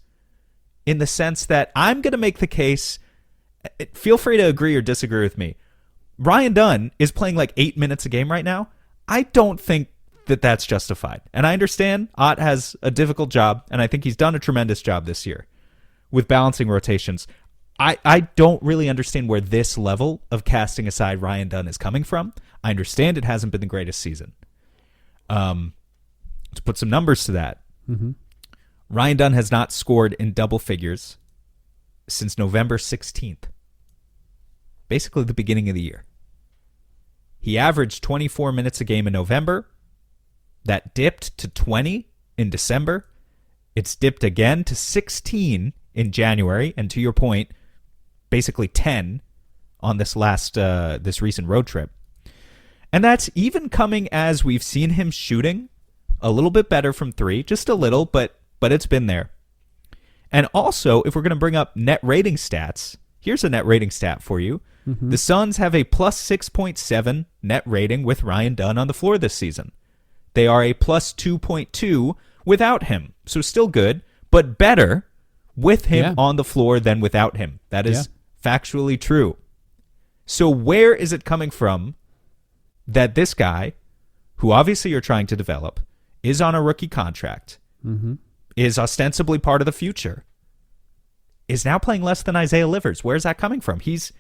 in the sense that I'm going to make the case. Feel free to agree or disagree with me. Ryan Dunn is playing like 8 minutes a game right now. I don't think that that's justified. And I understand Ott has a difficult job, and I think he's done a tremendous job this year with balancing rotations. I don't really understand where this level of casting aside Ryan Dunn is coming from. I understand it hasn't been the greatest season. To put some numbers to that, Ryan Dunn has not scored in double figures since November 16th. Basically the beginning of the year. He averaged 24 minutes a game in November. That dipped to 20 in December. It's dipped again to 16 in January. And to your point, basically 10 on this recent road trip. And that's even coming as we've seen him shooting a little bit better from three. Just a little, but it's been there. And also, if we're going to bring up net rating stats, here's a net rating stat for you. The Suns have a plus 6.7 net rating with Ryan Dunn on the floor this season. They are a plus 2.2 without him. So still good, but better with him on the floor than without him. That is factually true. So where is it coming from that this guy, who obviously you're trying to develop, is on a rookie contract, is ostensibly part of the future, is now playing less than Isaiah Livers? Where's that coming from? He's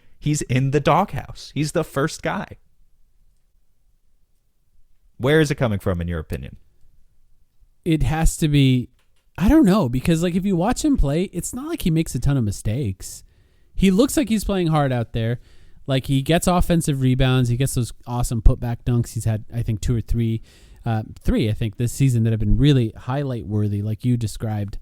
in the doghouse. He's the first guy. Where is it coming from, in your opinion? It has to be, I don't know, because like if you watch him play, it's not like he makes a ton of mistakes. He looks like he's playing hard out there. Like he gets offensive rebounds. He gets those awesome putback dunks. He's had, I think, three, I think, this season that have been really highlight worthy, like you described.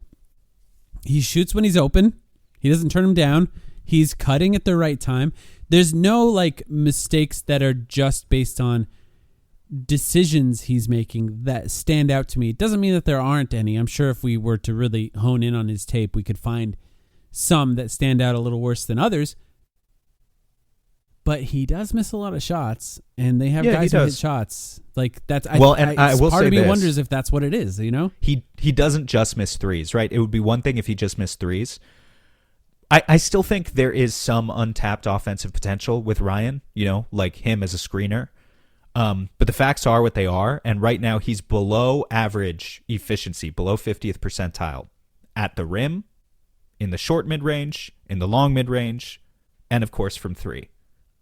He shoots when he's open. He doesn't turn him down. He's cutting at the right time. There's no like mistakes that are just based on decisions he's making that stand out to me. It doesn't mean that there aren't any. I'm sure if we were to really hone in on his tape, we could find some that stand out a little worse than others. But he does miss a lot of shots, and they have guys who hit shots. Like that's I will part say of me this. wonders if that's what it is. You know, he doesn't just miss threes, right? It would be one thing if he just missed threes. I still think there is some untapped offensive potential with Ryan. You know, like him as a screener. But the facts are what they are, and right now he's below average efficiency, below 50th percentile at the rim, in the short mid-range, in the long mid-range, and of course from three,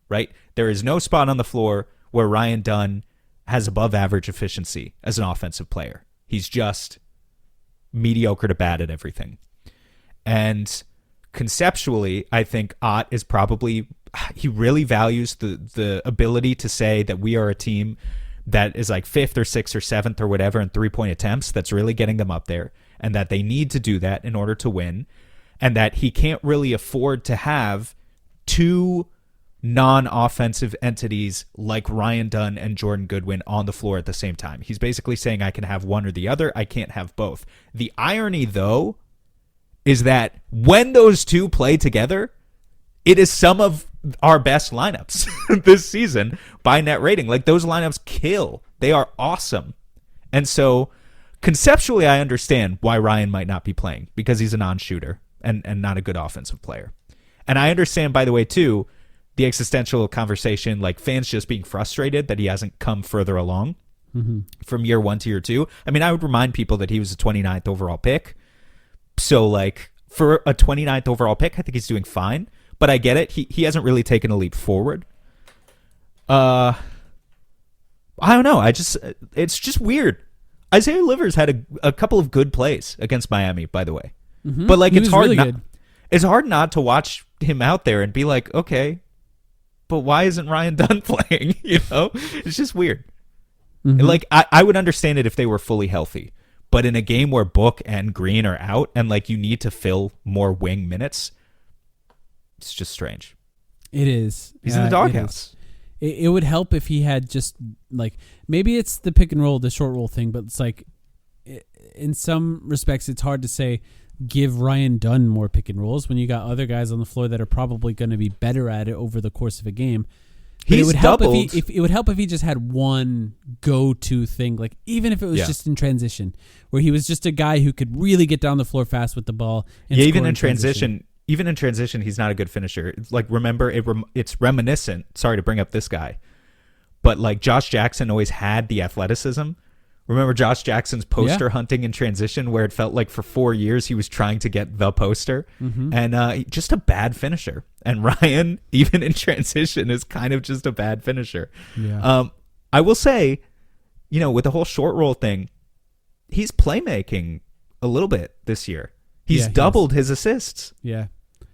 right? There is no spot on the floor where Ryan Dunn has above average efficiency as an offensive player. He's just mediocre to bad at everything. And conceptually, I think Ott is probably, he really values the ability to say that we are a team that is like 5th or 6th or 7th or whatever in 3-point attempts. That's really getting them up there, and that they need to do that in order to win, and that he can't really afford to have two non-offensive entities like Ryan Dunn and Jordan Goodwin on the floor at the same time. He's basically saying I can have one or the other. I can't have both. The irony, though, is that when those two play together, it is some of our best lineups this season by net rating. Like, those lineups kill. They are awesome. And so conceptually, I understand why Ryan might not be playing, because he's a non-shooter and not a good offensive player. And I understand, by the way, too, the existential conversation, like fans just being frustrated that he hasn't come further along from year 1 to year 2. I mean, I would remind people that he was a 29th overall pick. So, like, for a 29th overall pick, I think he's doing fine. But I get it. He hasn't really taken a leap forward. I don't know. It's just weird. Isaiah Livers had a couple of good plays against Miami, by the way. But like, it's hard really it's hard not to watch him out there and be like, okay, but why isn't Ryan Dunn playing? You know, it's just weird. Like, I would understand it if they were fully healthy, but in a game where Book and Green are out and like you need to fill more wing minutes, it's just strange. It is. He's in the doghouse. It would help if he had just, like, maybe it's the pick and roll, the short roll thing, but it's like, in some respects, it's hard to say give Ryan Dunn more pick and rolls when you got other guys on the floor that are probably going to be better at it over the course of a game. But it would help it would help if he just had one go-to thing, like even if it was just in transition, where he was just a guy who could really get down the floor fast with the ball. And even in transition. Even in transition, he's not a good finisher. Like, remember, it's reminiscent. Sorry to bring up this guy, but like Josh Jackson always had the athleticism. Remember Josh Jackson's poster hunting in transition, where it felt like for 4 years he was trying to get the poster, and just a bad finisher. And Ryan, even in transition, is kind of just a bad finisher. Yeah. I will say, you know, with the whole short roll thing, he's playmaking a little bit this year. He's doubled his assists. Yeah.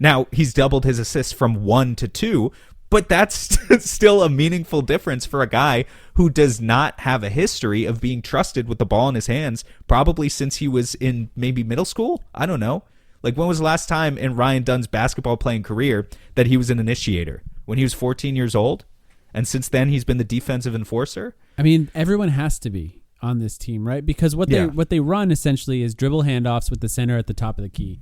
Now, he's doubled his assists from 1 to 2, but that's still a meaningful difference for a guy who does not have a history of being trusted with the ball in his hands, probably since he was in maybe middle school. I don't know. Like, when was the last time in Ryan Dunn's basketball playing career that he was an initiator? When he was 14 years old? And since then, he's been the defensive enforcer? I mean, everyone has to be on this team, right? Because what they run essentially is dribble handoffs with the center at the top of the key.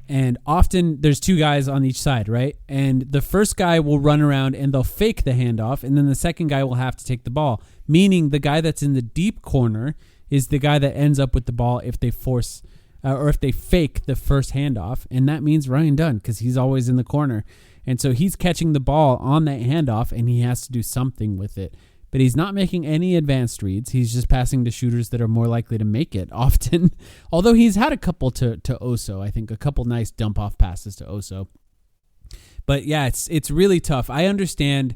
And often there's two guys on each side, right? And the first guy will run around and they'll fake the handoff, and then the second guy will have to take the ball, meaning the guy that's in the deep corner is the guy that ends up with the ball if they force or if they fake the first handoff, and that means Ryan Dunn, because he's always in the corner. And so he's catching the ball on that handoff, and he has to do something with it. But he's not making any advanced reads. He's just passing to shooters that are more likely to make it often. Although he's had a couple to Oso. I think a couple nice dump-off passes to Oso. But yeah, it's really tough. I understand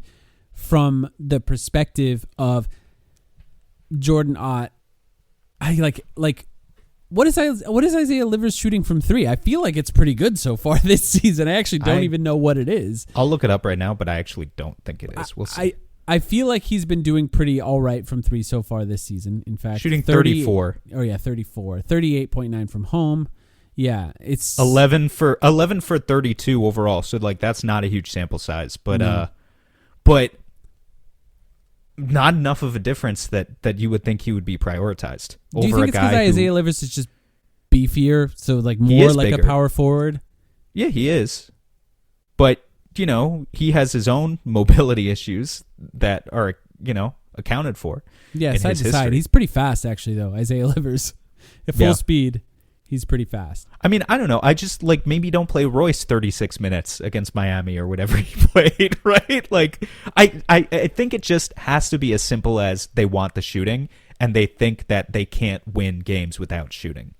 from the perspective of Jordan Ott. I like what is Isaiah Livers shooting from 3? I feel like it's pretty good so far this season. I actually don't even know what it is. I'll look it up right now, but I actually don't think it is. We'll see. I feel like he's been doing pretty all right from 3 so far this season. In fact, shooting 34. Oh yeah, 34. 38.9 from home. Yeah, it's 11 for 32 overall. So like that's not a huge sample size, but but not enough of a difference that you would think he would be prioritized over a guy. Do you think it's because Isaiah Livers is just beefier, so like more like bigger. A power forward? Yeah, he is. But you know, he has his own mobility issues that are, you know, accounted for. Yeah, side to side. He's pretty fast, actually, though, Isaiah Livers. At full speed, He's pretty fast. I mean, I don't know. I just like maybe don't play Royce 36 minutes against Miami or whatever he played, right? Like I think it just has to be as simple as they want the shooting and they think that they can't win games without shooting.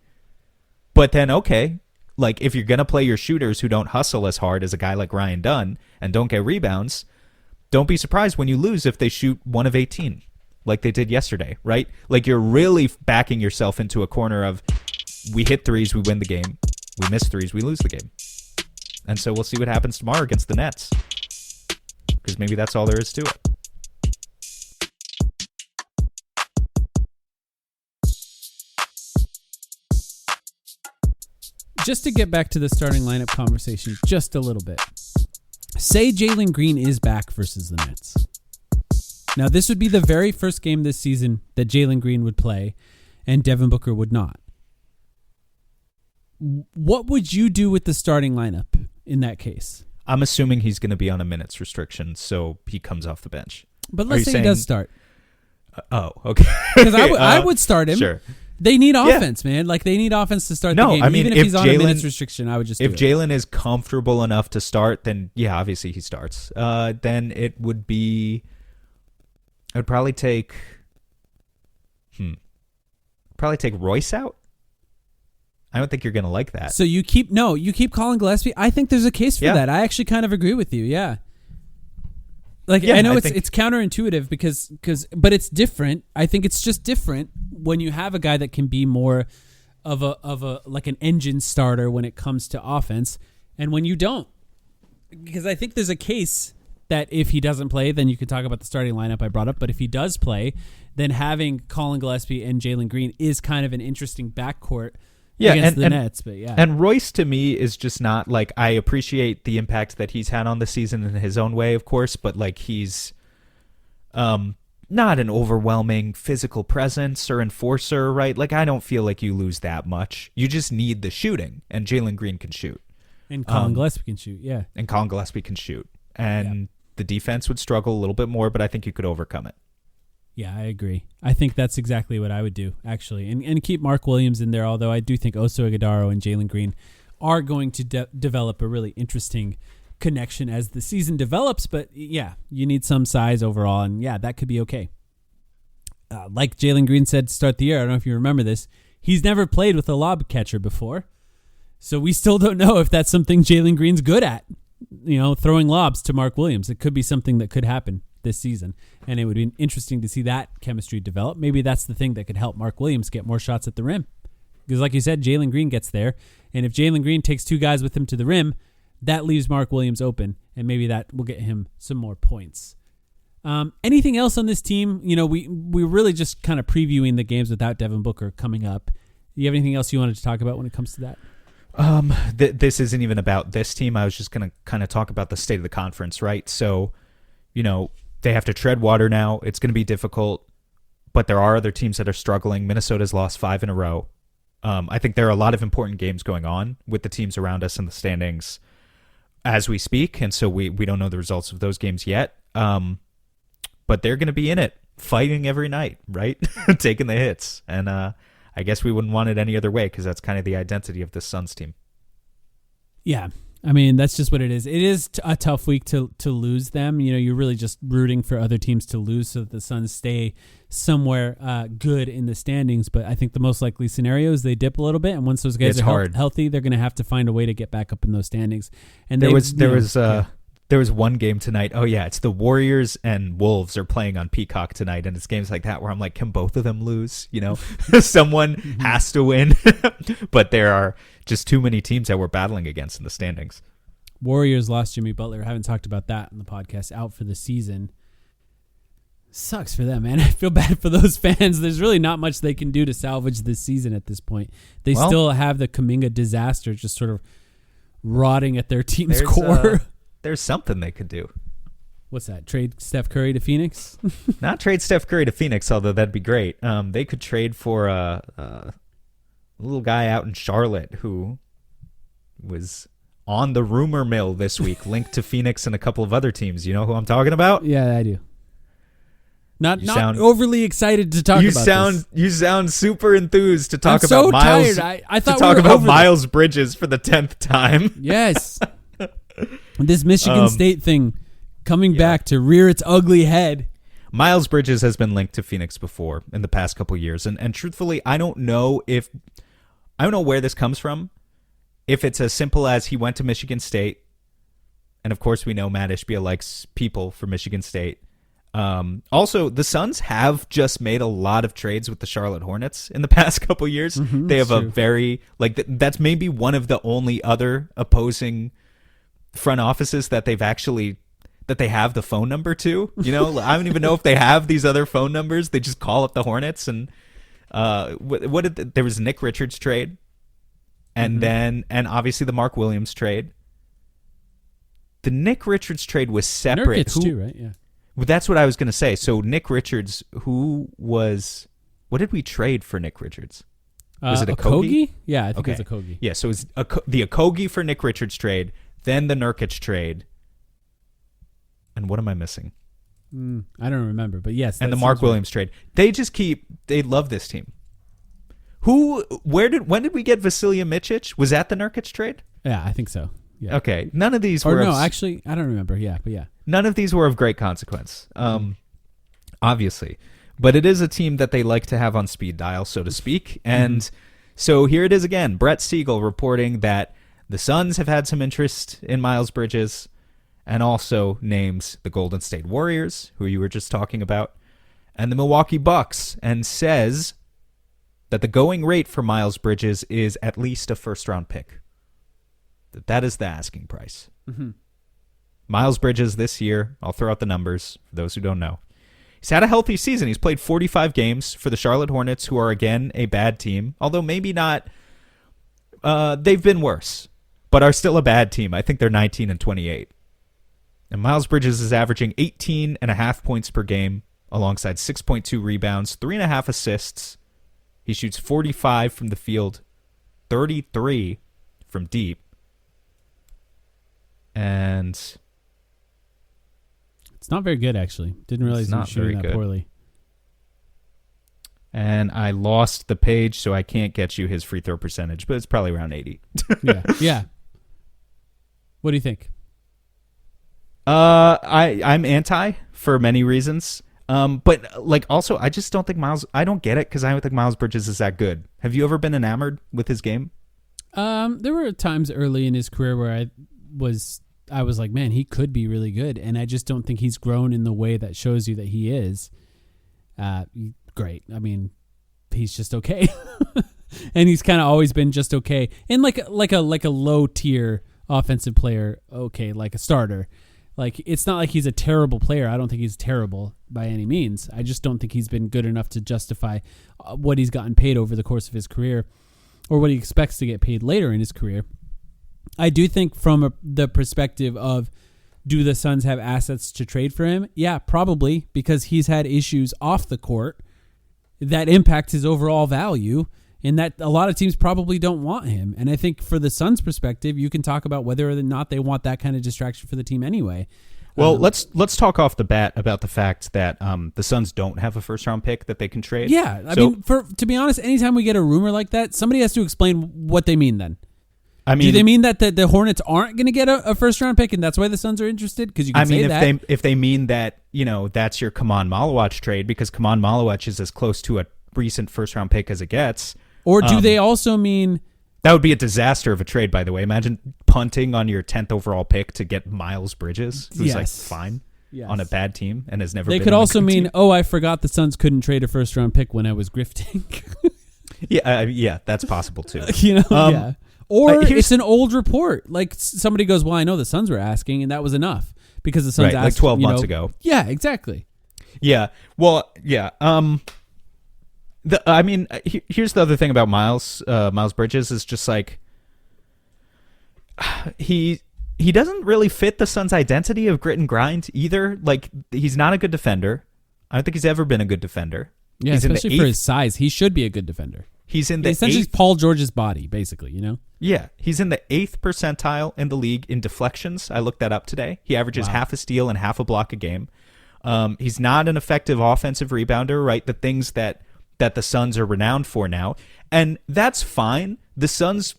But then, okay, like if you're going to play your shooters who don't hustle as hard as a guy like Ryan Dunn and don't get rebounds, don't be surprised when you lose if they shoot 1 of 18 like they did yesterday, right? Like you're really backing yourself into a corner of we hit threes, we win the game. We miss threes, we lose the game. And so we'll see what happens tomorrow against the Nets. Because maybe that's all there is to it. Just to get back to the starting lineup conversation just a little bit. Say Jalen Green is back versus the Nets. Now, this would be the very first game this season that Jalen Green would play and Devin Booker would not. What would you do with the starting lineup in that case? I'm assuming he's going to be on a minutes restriction, so he comes off the bench. But let's say he does start. Okay. Because I would start him. Sure. They need offense, man. Like, they need offense to start the game. I mean, even if he's on a minutes restriction, I would just do it. If Jalen is comfortable enough to start, then, yeah, obviously he starts. Then it would be... I would probably take... Royce out. I don't think you're going to like that. So you keep Colin Gillespie. I think there's a case for that. I actually kind of agree with you. Yeah. Like, I know it's counterintuitive but it's different. I think it's just different when you have a guy that can be more of a like an engine starter when it comes to offense, and when you don't. Because I think there's a case that if he doesn't play, then you can talk about the starting lineup I brought up. But if he does play, then having Colin Gillespie and Jalen Green is kind of an interesting backcourt. Against the Nets, but yeah. And Royce, to me, is just not, like, I appreciate the impact that he's had on the season in his own way, of course, but, like, he's not an overwhelming physical presence or enforcer, right? Like, I don't feel like you lose that much. You just need the shooting, and Jalen Green can shoot. And Colin Gillespie can shoot, yeah. And Colin Gillespie can shoot. And the defense would struggle a little bit more, but I think you could overcome it. Yeah, I agree. I think that's exactly what I would do, actually. And keep Mark Williams in there, although I do think Oso Ighodaro and Jalen Green are going to develop a really interesting connection as the season develops. But, yeah, you need some size overall, and, yeah, that could be okay. Like Jalen Green said to start the year, I don't know if you remember this, he's never played with a lob catcher before. So we still don't know if that's something Jalen Green's good at, throwing lobs to Mark Williams. It could be something that could happen this season, and it would be interesting to see that chemistry develop. Maybe that's the thing that could help Mark Williams get more shots at the rim, because like you said, Jalen Green gets there, and if Jalen Green takes 2 guys with him to the rim, that leaves Mark Williams open, and maybe that will get him some more points. Anything else on this team? We're really just kind of previewing the games without Devin Booker coming up. Do you have anything else you wanted to talk about when it comes to that? This isn't even about this team. I was just going to kind of talk about the state of the conference, right? So, they have to tread water now. It's going to be difficult, but there are other teams that are struggling. Minnesota's lost 5 in a row. I think there are a lot of important games going on with the teams around us in the standings as we speak, and so we don't know the results of those games yet. But they're going to be in it, fighting every night, right? Taking the hits. And I guess we wouldn't want it any other way, because that's kind of the identity of this Suns team. Yeah. I mean, that's just what it is. It is a tough week to lose them. You're really just rooting for other teams to lose so that the Suns stay somewhere good in the standings. But I think the most likely scenario is they dip a little bit, and once those guys are healthy, they're going to have to find a way to get back up in those standings. And there was one game tonight. Oh yeah, it's the Warriors and Wolves are playing on Peacock tonight, and it's games like that where I'm like, can both of them lose? Someone has to win, but there are just too many teams that we're battling against in the standings. Warriors lost Jimmy Butler. I haven't talked about that in the podcast. Out for the season. Sucks for them, man. I feel bad for those fans. There's really not much they can do to salvage this season at this point. They still have the Kuminga disaster just sort of rotting at their team's core. There's something they could do. What's that? Trade Steph Curry to Phoenix? Not trade Steph Curry to Phoenix, although that'd be great. They could trade for a little guy out in Charlotte who was on the rumor mill this week, linked to Phoenix and a couple of other teams. You know who I'm talking about? Yeah, I do. Not overly excited to talk about this. You sound super enthused to talk I'm about so Miles. Tired. I thought to talk we were about over Miles Bridges for the 10th time. Yes. This Michigan State thing coming back to rear its ugly head. Miles Bridges has been linked to Phoenix before in the past couple of years, and truthfully, I don't know where this comes from. If it's as simple as he went to Michigan State, and of course we know Matt Ishbia likes people from Michigan State. Also, the Suns have just made a lot of trades with the Charlotte Hornets in the past couple of years. They have a very that's maybe one of the only other opposing front offices that they have the phone number to. You know, I don't even know if they have these other phone numbers. They just call up the Hornets, and there was Nick Richards trade, and then obviously the Mark Williams trade. The Nick Richards trade was separate. Nurkic too, right? Yeah. That's what I was going to say. So Nick Richards, what did we trade for Nick Richards? Was it Okogie? Yeah, I think it was Okogie. Yeah, so it was the Okogie for Nick Richards trade, then the Nurkic trade. And what am I missing? I don't remember, but yes. And the Mark Williams trade. They love this team. When did we get Vasilija Micic? Was that the Nurkic trade? Yeah, I think so. Yeah. Okay, none of these were. Actually, I don't remember. Yeah, but yeah. None of these were of great consequence, obviously. But it is a team that they like to have on speed dial, so to speak. And so here it is again. Brett Siegel reporting that the Suns have had some interest in Miles Bridges, and also names the Golden State Warriors, who you were just talking about, and the Milwaukee Bucks, and says that the going rate for Miles Bridges is at least a first-round pick. That is the asking price. Miles Bridges this year, I'll throw out the numbers for those who don't know. He's had a healthy season. He's played 45 games for the Charlotte Hornets, who are, again, a bad team. Although maybe not. They've been worse, but are still a bad team. I think they're 19-28. And Miles Bridges is averaging 18.5 points per game, alongside 6.2 rebounds, 3.5 assists. He shoots 45 from the field, 33 from deep. And it's not very good, actually. Didn't realize he was shooting that poorly. And I lost the page, so I can't get you his free throw percentage, but it's probably around 80. Yeah. What do you think? I'm anti for many reasons. But also, I just don't think I don't get it because I don't think Miles Bridges is that good. Have you ever been enamored with his game? There were times early in his career where I was like, man, he could be really good. And I just don't think he's grown in the way that shows you that he is. Great. I mean, he's just okay. And he's kind of always been just okay. And like a low tier offensive player. Okay. Like a starter. Like, it's not like he's a terrible player. I don't think he's terrible by any means. I just don't think he's been good enough to justify what he's gotten paid over the course of his career or what he expects to get paid later in his career. I do think from the perspective of, do the Suns have assets to trade for him? Yeah, probably, because he's had issues off the court that impact his overall value, and that a lot of teams probably don't want him. And I think for the Suns' perspective, you can talk about whether or not they want that kind of distraction for the team anyway. Well, let's talk off the bat about the fact that the Suns don't have a first-round pick that they can trade. Yeah, I mean, to be honest, anytime we get a rumor like that, somebody has to explain what they mean then. I mean, do they mean that the Hornets aren't going to get a first-round pick, and that's why the Suns are interested? Because you can say that. If they mean that, that's your Kaman Malawach trade, because Kaman Malawach is as close to a recent first-round pick as it gets. Or do they also mean... That would be a disaster of a trade, by the way. Imagine punting on your 10th overall pick to get Miles Bridges, who's fine on a bad team and has never been on a good team. They could also mean, I forgot the Suns couldn't trade a first-round pick when I was grifting. Yeah, that's possible, too. Yeah. Or it's an old report. Like, somebody goes, well, I know the Suns were asking, and that was enough. Because the Suns asked... like 12 months ago. Yeah, exactly. Yeah. Well, yeah. Here's the other thing about Miles Bridges is just like he doesn't really fit the Suns' identity of grit and grind either. Like, he's not a good defender. I don't think he's ever been a good defender. Yeah, especially for his size, he should be a good defender. He's in the essentially Paul George's body, basically. Yeah, he's in the 8th percentile in the league in deflections. I looked that up today. He averages half a steal and half a block a game. He's not an effective offensive rebounder, right? The things that the Suns are renowned for now. And that's fine. The Suns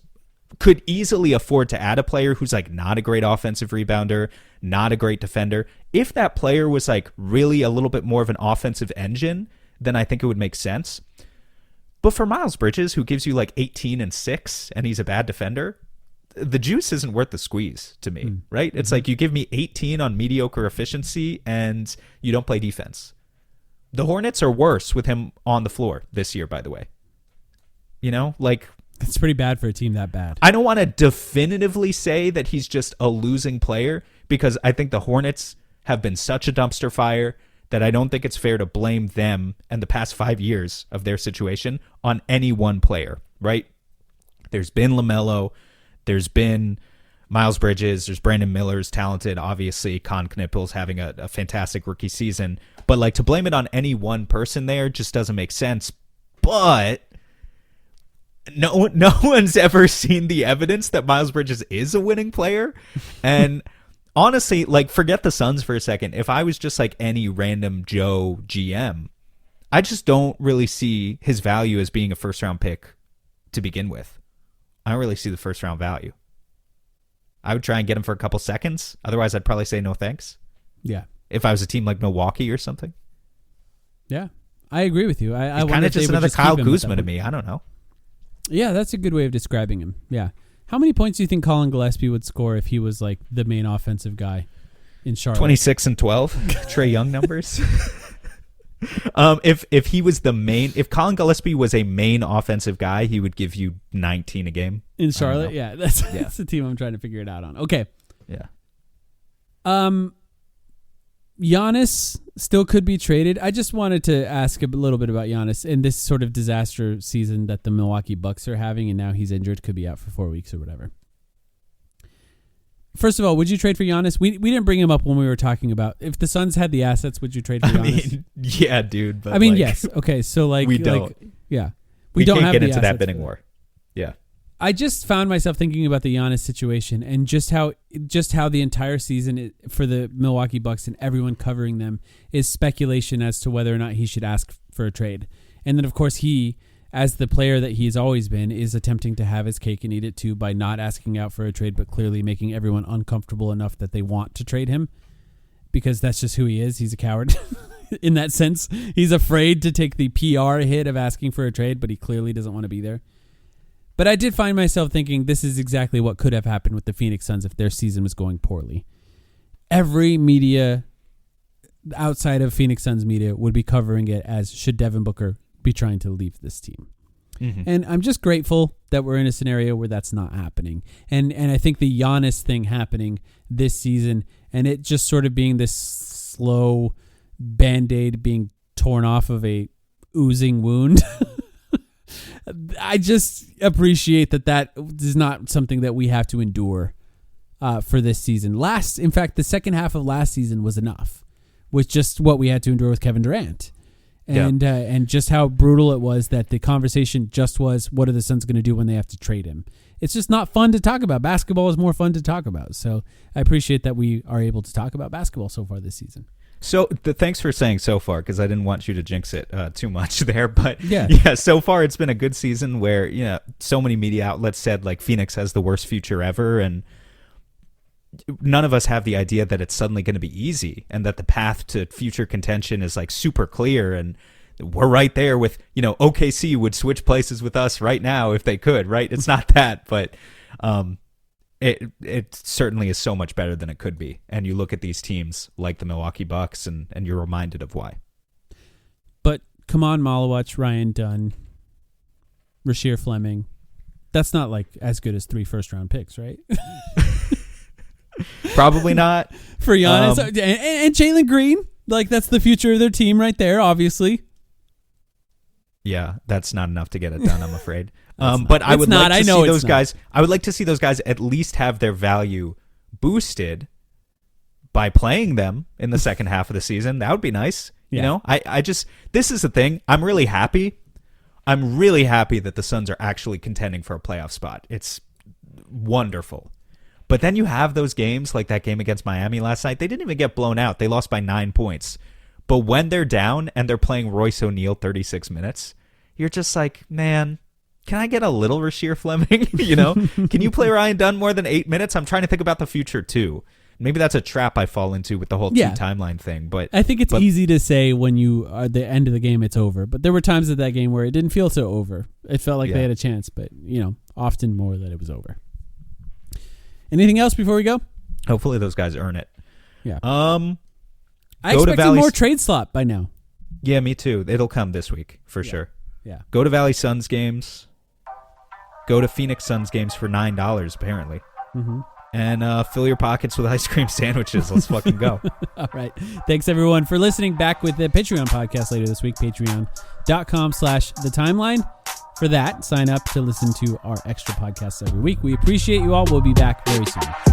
could easily afford to add a player who's like not a great offensive rebounder, not a great defender. If that player was like really a little bit more of an offensive engine, then I think it would make sense. But for Miles Bridges, who gives you like 18 and 6 and he's a bad defender, the juice isn't worth the squeeze to me, right? It's like you give me 18 on mediocre efficiency and you don't play defense. The Hornets are worse with him on the floor this year, by the way. You know, like... It's pretty bad for a team that bad. I don't want to definitively say that he's just a losing player because I think the Hornets have been such a dumpster fire that I don't think it's fair to blame them and the past 5 years of their situation on any one player, right? There's been LaMelo, there's been Miles Bridges, there's Brandon Miller's talented, obviously Con Knippel's having a fantastic rookie season, but like to blame it on any one person there just doesn't make sense. But no one's ever seen the evidence that Miles Bridges is a winning player. And honestly, like, forget the Suns for a second. If I was just like any random Joe GM, I just don't really see his value as being a first-round pick to begin with. I don't really see the first-round value. I would try and get him for a couple seconds. Otherwise, I'd probably say no thanks. Yeah. If I was a team like Milwaukee or something. Yeah. I agree with you. I kind of just another Kyle Kuzma to me. I don't know. Yeah, that's a good way of describing him. Yeah. How many points do you think Colin Gillespie would score if he was like the main offensive guy in Charlotte? 26 and 12. Trae Young numbers. If he was the main, if Colin Gillespie was a main offensive guy, he would give you 19 a game in Charlotte. Yeah, that's the team I'm trying to figure it out on. Okay. Yeah. Giannis still could be traded. I just wanted to ask a little bit about Giannis and this sort of disaster season that the Milwaukee Bucks are having, and now he's injured, could be out for 4 weeks or whatever. First of all, would you trade for Giannis? We didn't bring him up when we were talking about if the Suns had the assets. Would you trade for Giannis? I mean, yeah, dude. But I mean, yes. Okay, so like we don't. Like, yeah, we don't can't have get the into that assets bidding for war. Yeah. I just found myself thinking about the Giannis situation and just how the entire season for the Milwaukee Bucks and everyone covering them is speculation as to whether or not he should ask for a trade. And then, of course, he, as the player that he's always been, is attempting to have his cake and eat it too by not asking out for a trade, but clearly making everyone uncomfortable enough that they want to trade him because that's just who he is. He's a coward in that sense. He's afraid to take the PR hit of asking for a trade, but he clearly doesn't want to be there. But I did find myself thinking this is exactly what could have happened with the Phoenix Suns if their season was going poorly. Every media outside of Phoenix Suns media would be covering it as should Devin Booker be trying to leave this team. Mm-hmm. And I'm just grateful that we're in a scenario where that's not happening. And I think the Giannis thing happening this season and it just sort of being this slow Band-Aid being torn off of a oozing wound I just appreciate that is not something that we have to endure for this season. In fact, the second half of last season was enough with just what we had to endure with Kevin Durant. And just how brutal it was that the conversation just was, what are the Suns going to do when they have to trade him? It's just not fun to talk about. Basketball is more fun to talk about. So I appreciate that we are able to talk about basketball so far this season. So thanks for saying so far, because I didn't want you to jinx it too much there. But yeah, so far it's been a good season where so many media outlets said like Phoenix has the worst future ever, and none of us have the idea that it's suddenly going to be easy and that the path to future contention is like super clear and we're right there with OKC would switch places with us right now if they could, right? It's not that, but It certainly is so much better than it could be. And you look at these teams like the Milwaukee Bucks and you're reminded of why. But Kaman Malawach, Ryan Dunn, Rasheer Fleming, that's not like as good as 3 first-round picks, right? Probably not. For Giannis. And Jalen Green, like that's the future of their team right there, obviously. Yeah, that's not enough to get it done, I'm afraid. But I would like to see those guys. I would like to see those guys at least have their value boosted by playing them in the second half of the season. That would be nice. Yeah. I just this is the thing. I'm really happy. I'm really happy that the Suns are actually contending for a playoff spot. It's wonderful. But then you have those games like that game against Miami last night. They didn't even get blown out. They lost by 9 points. But when they're down and they're playing Royce O'Neal 36 minutes, you're just like, man, can I get a little Rasheer Fleming? You know, can you play Ryan Dunn more than 8 minutes? I'm trying to think about the future too. Maybe that's a trap I fall into with the whole timeline thing. But I think it's easy to say when you are at the end of the game, it's over. But there were times at that game where it didn't feel so over. It felt like they had a chance, but often more that it was over. Anything else before we go? Hopefully those guys earn it. Yeah. I expected more trade slot by now. Yeah, me too. It'll come this week for sure. Yeah. Go to Valley Suns games. Go to Phoenix Suns games for $9 apparently. Mm-hmm. And fill your pockets with ice cream sandwiches. Let's fucking go. All right. Thanks, everyone, for listening. Back with the Patreon podcast later this week, patreon.com/thetimeline. For that, sign up to listen to our extra podcasts every week. We appreciate you all. We'll be back very soon.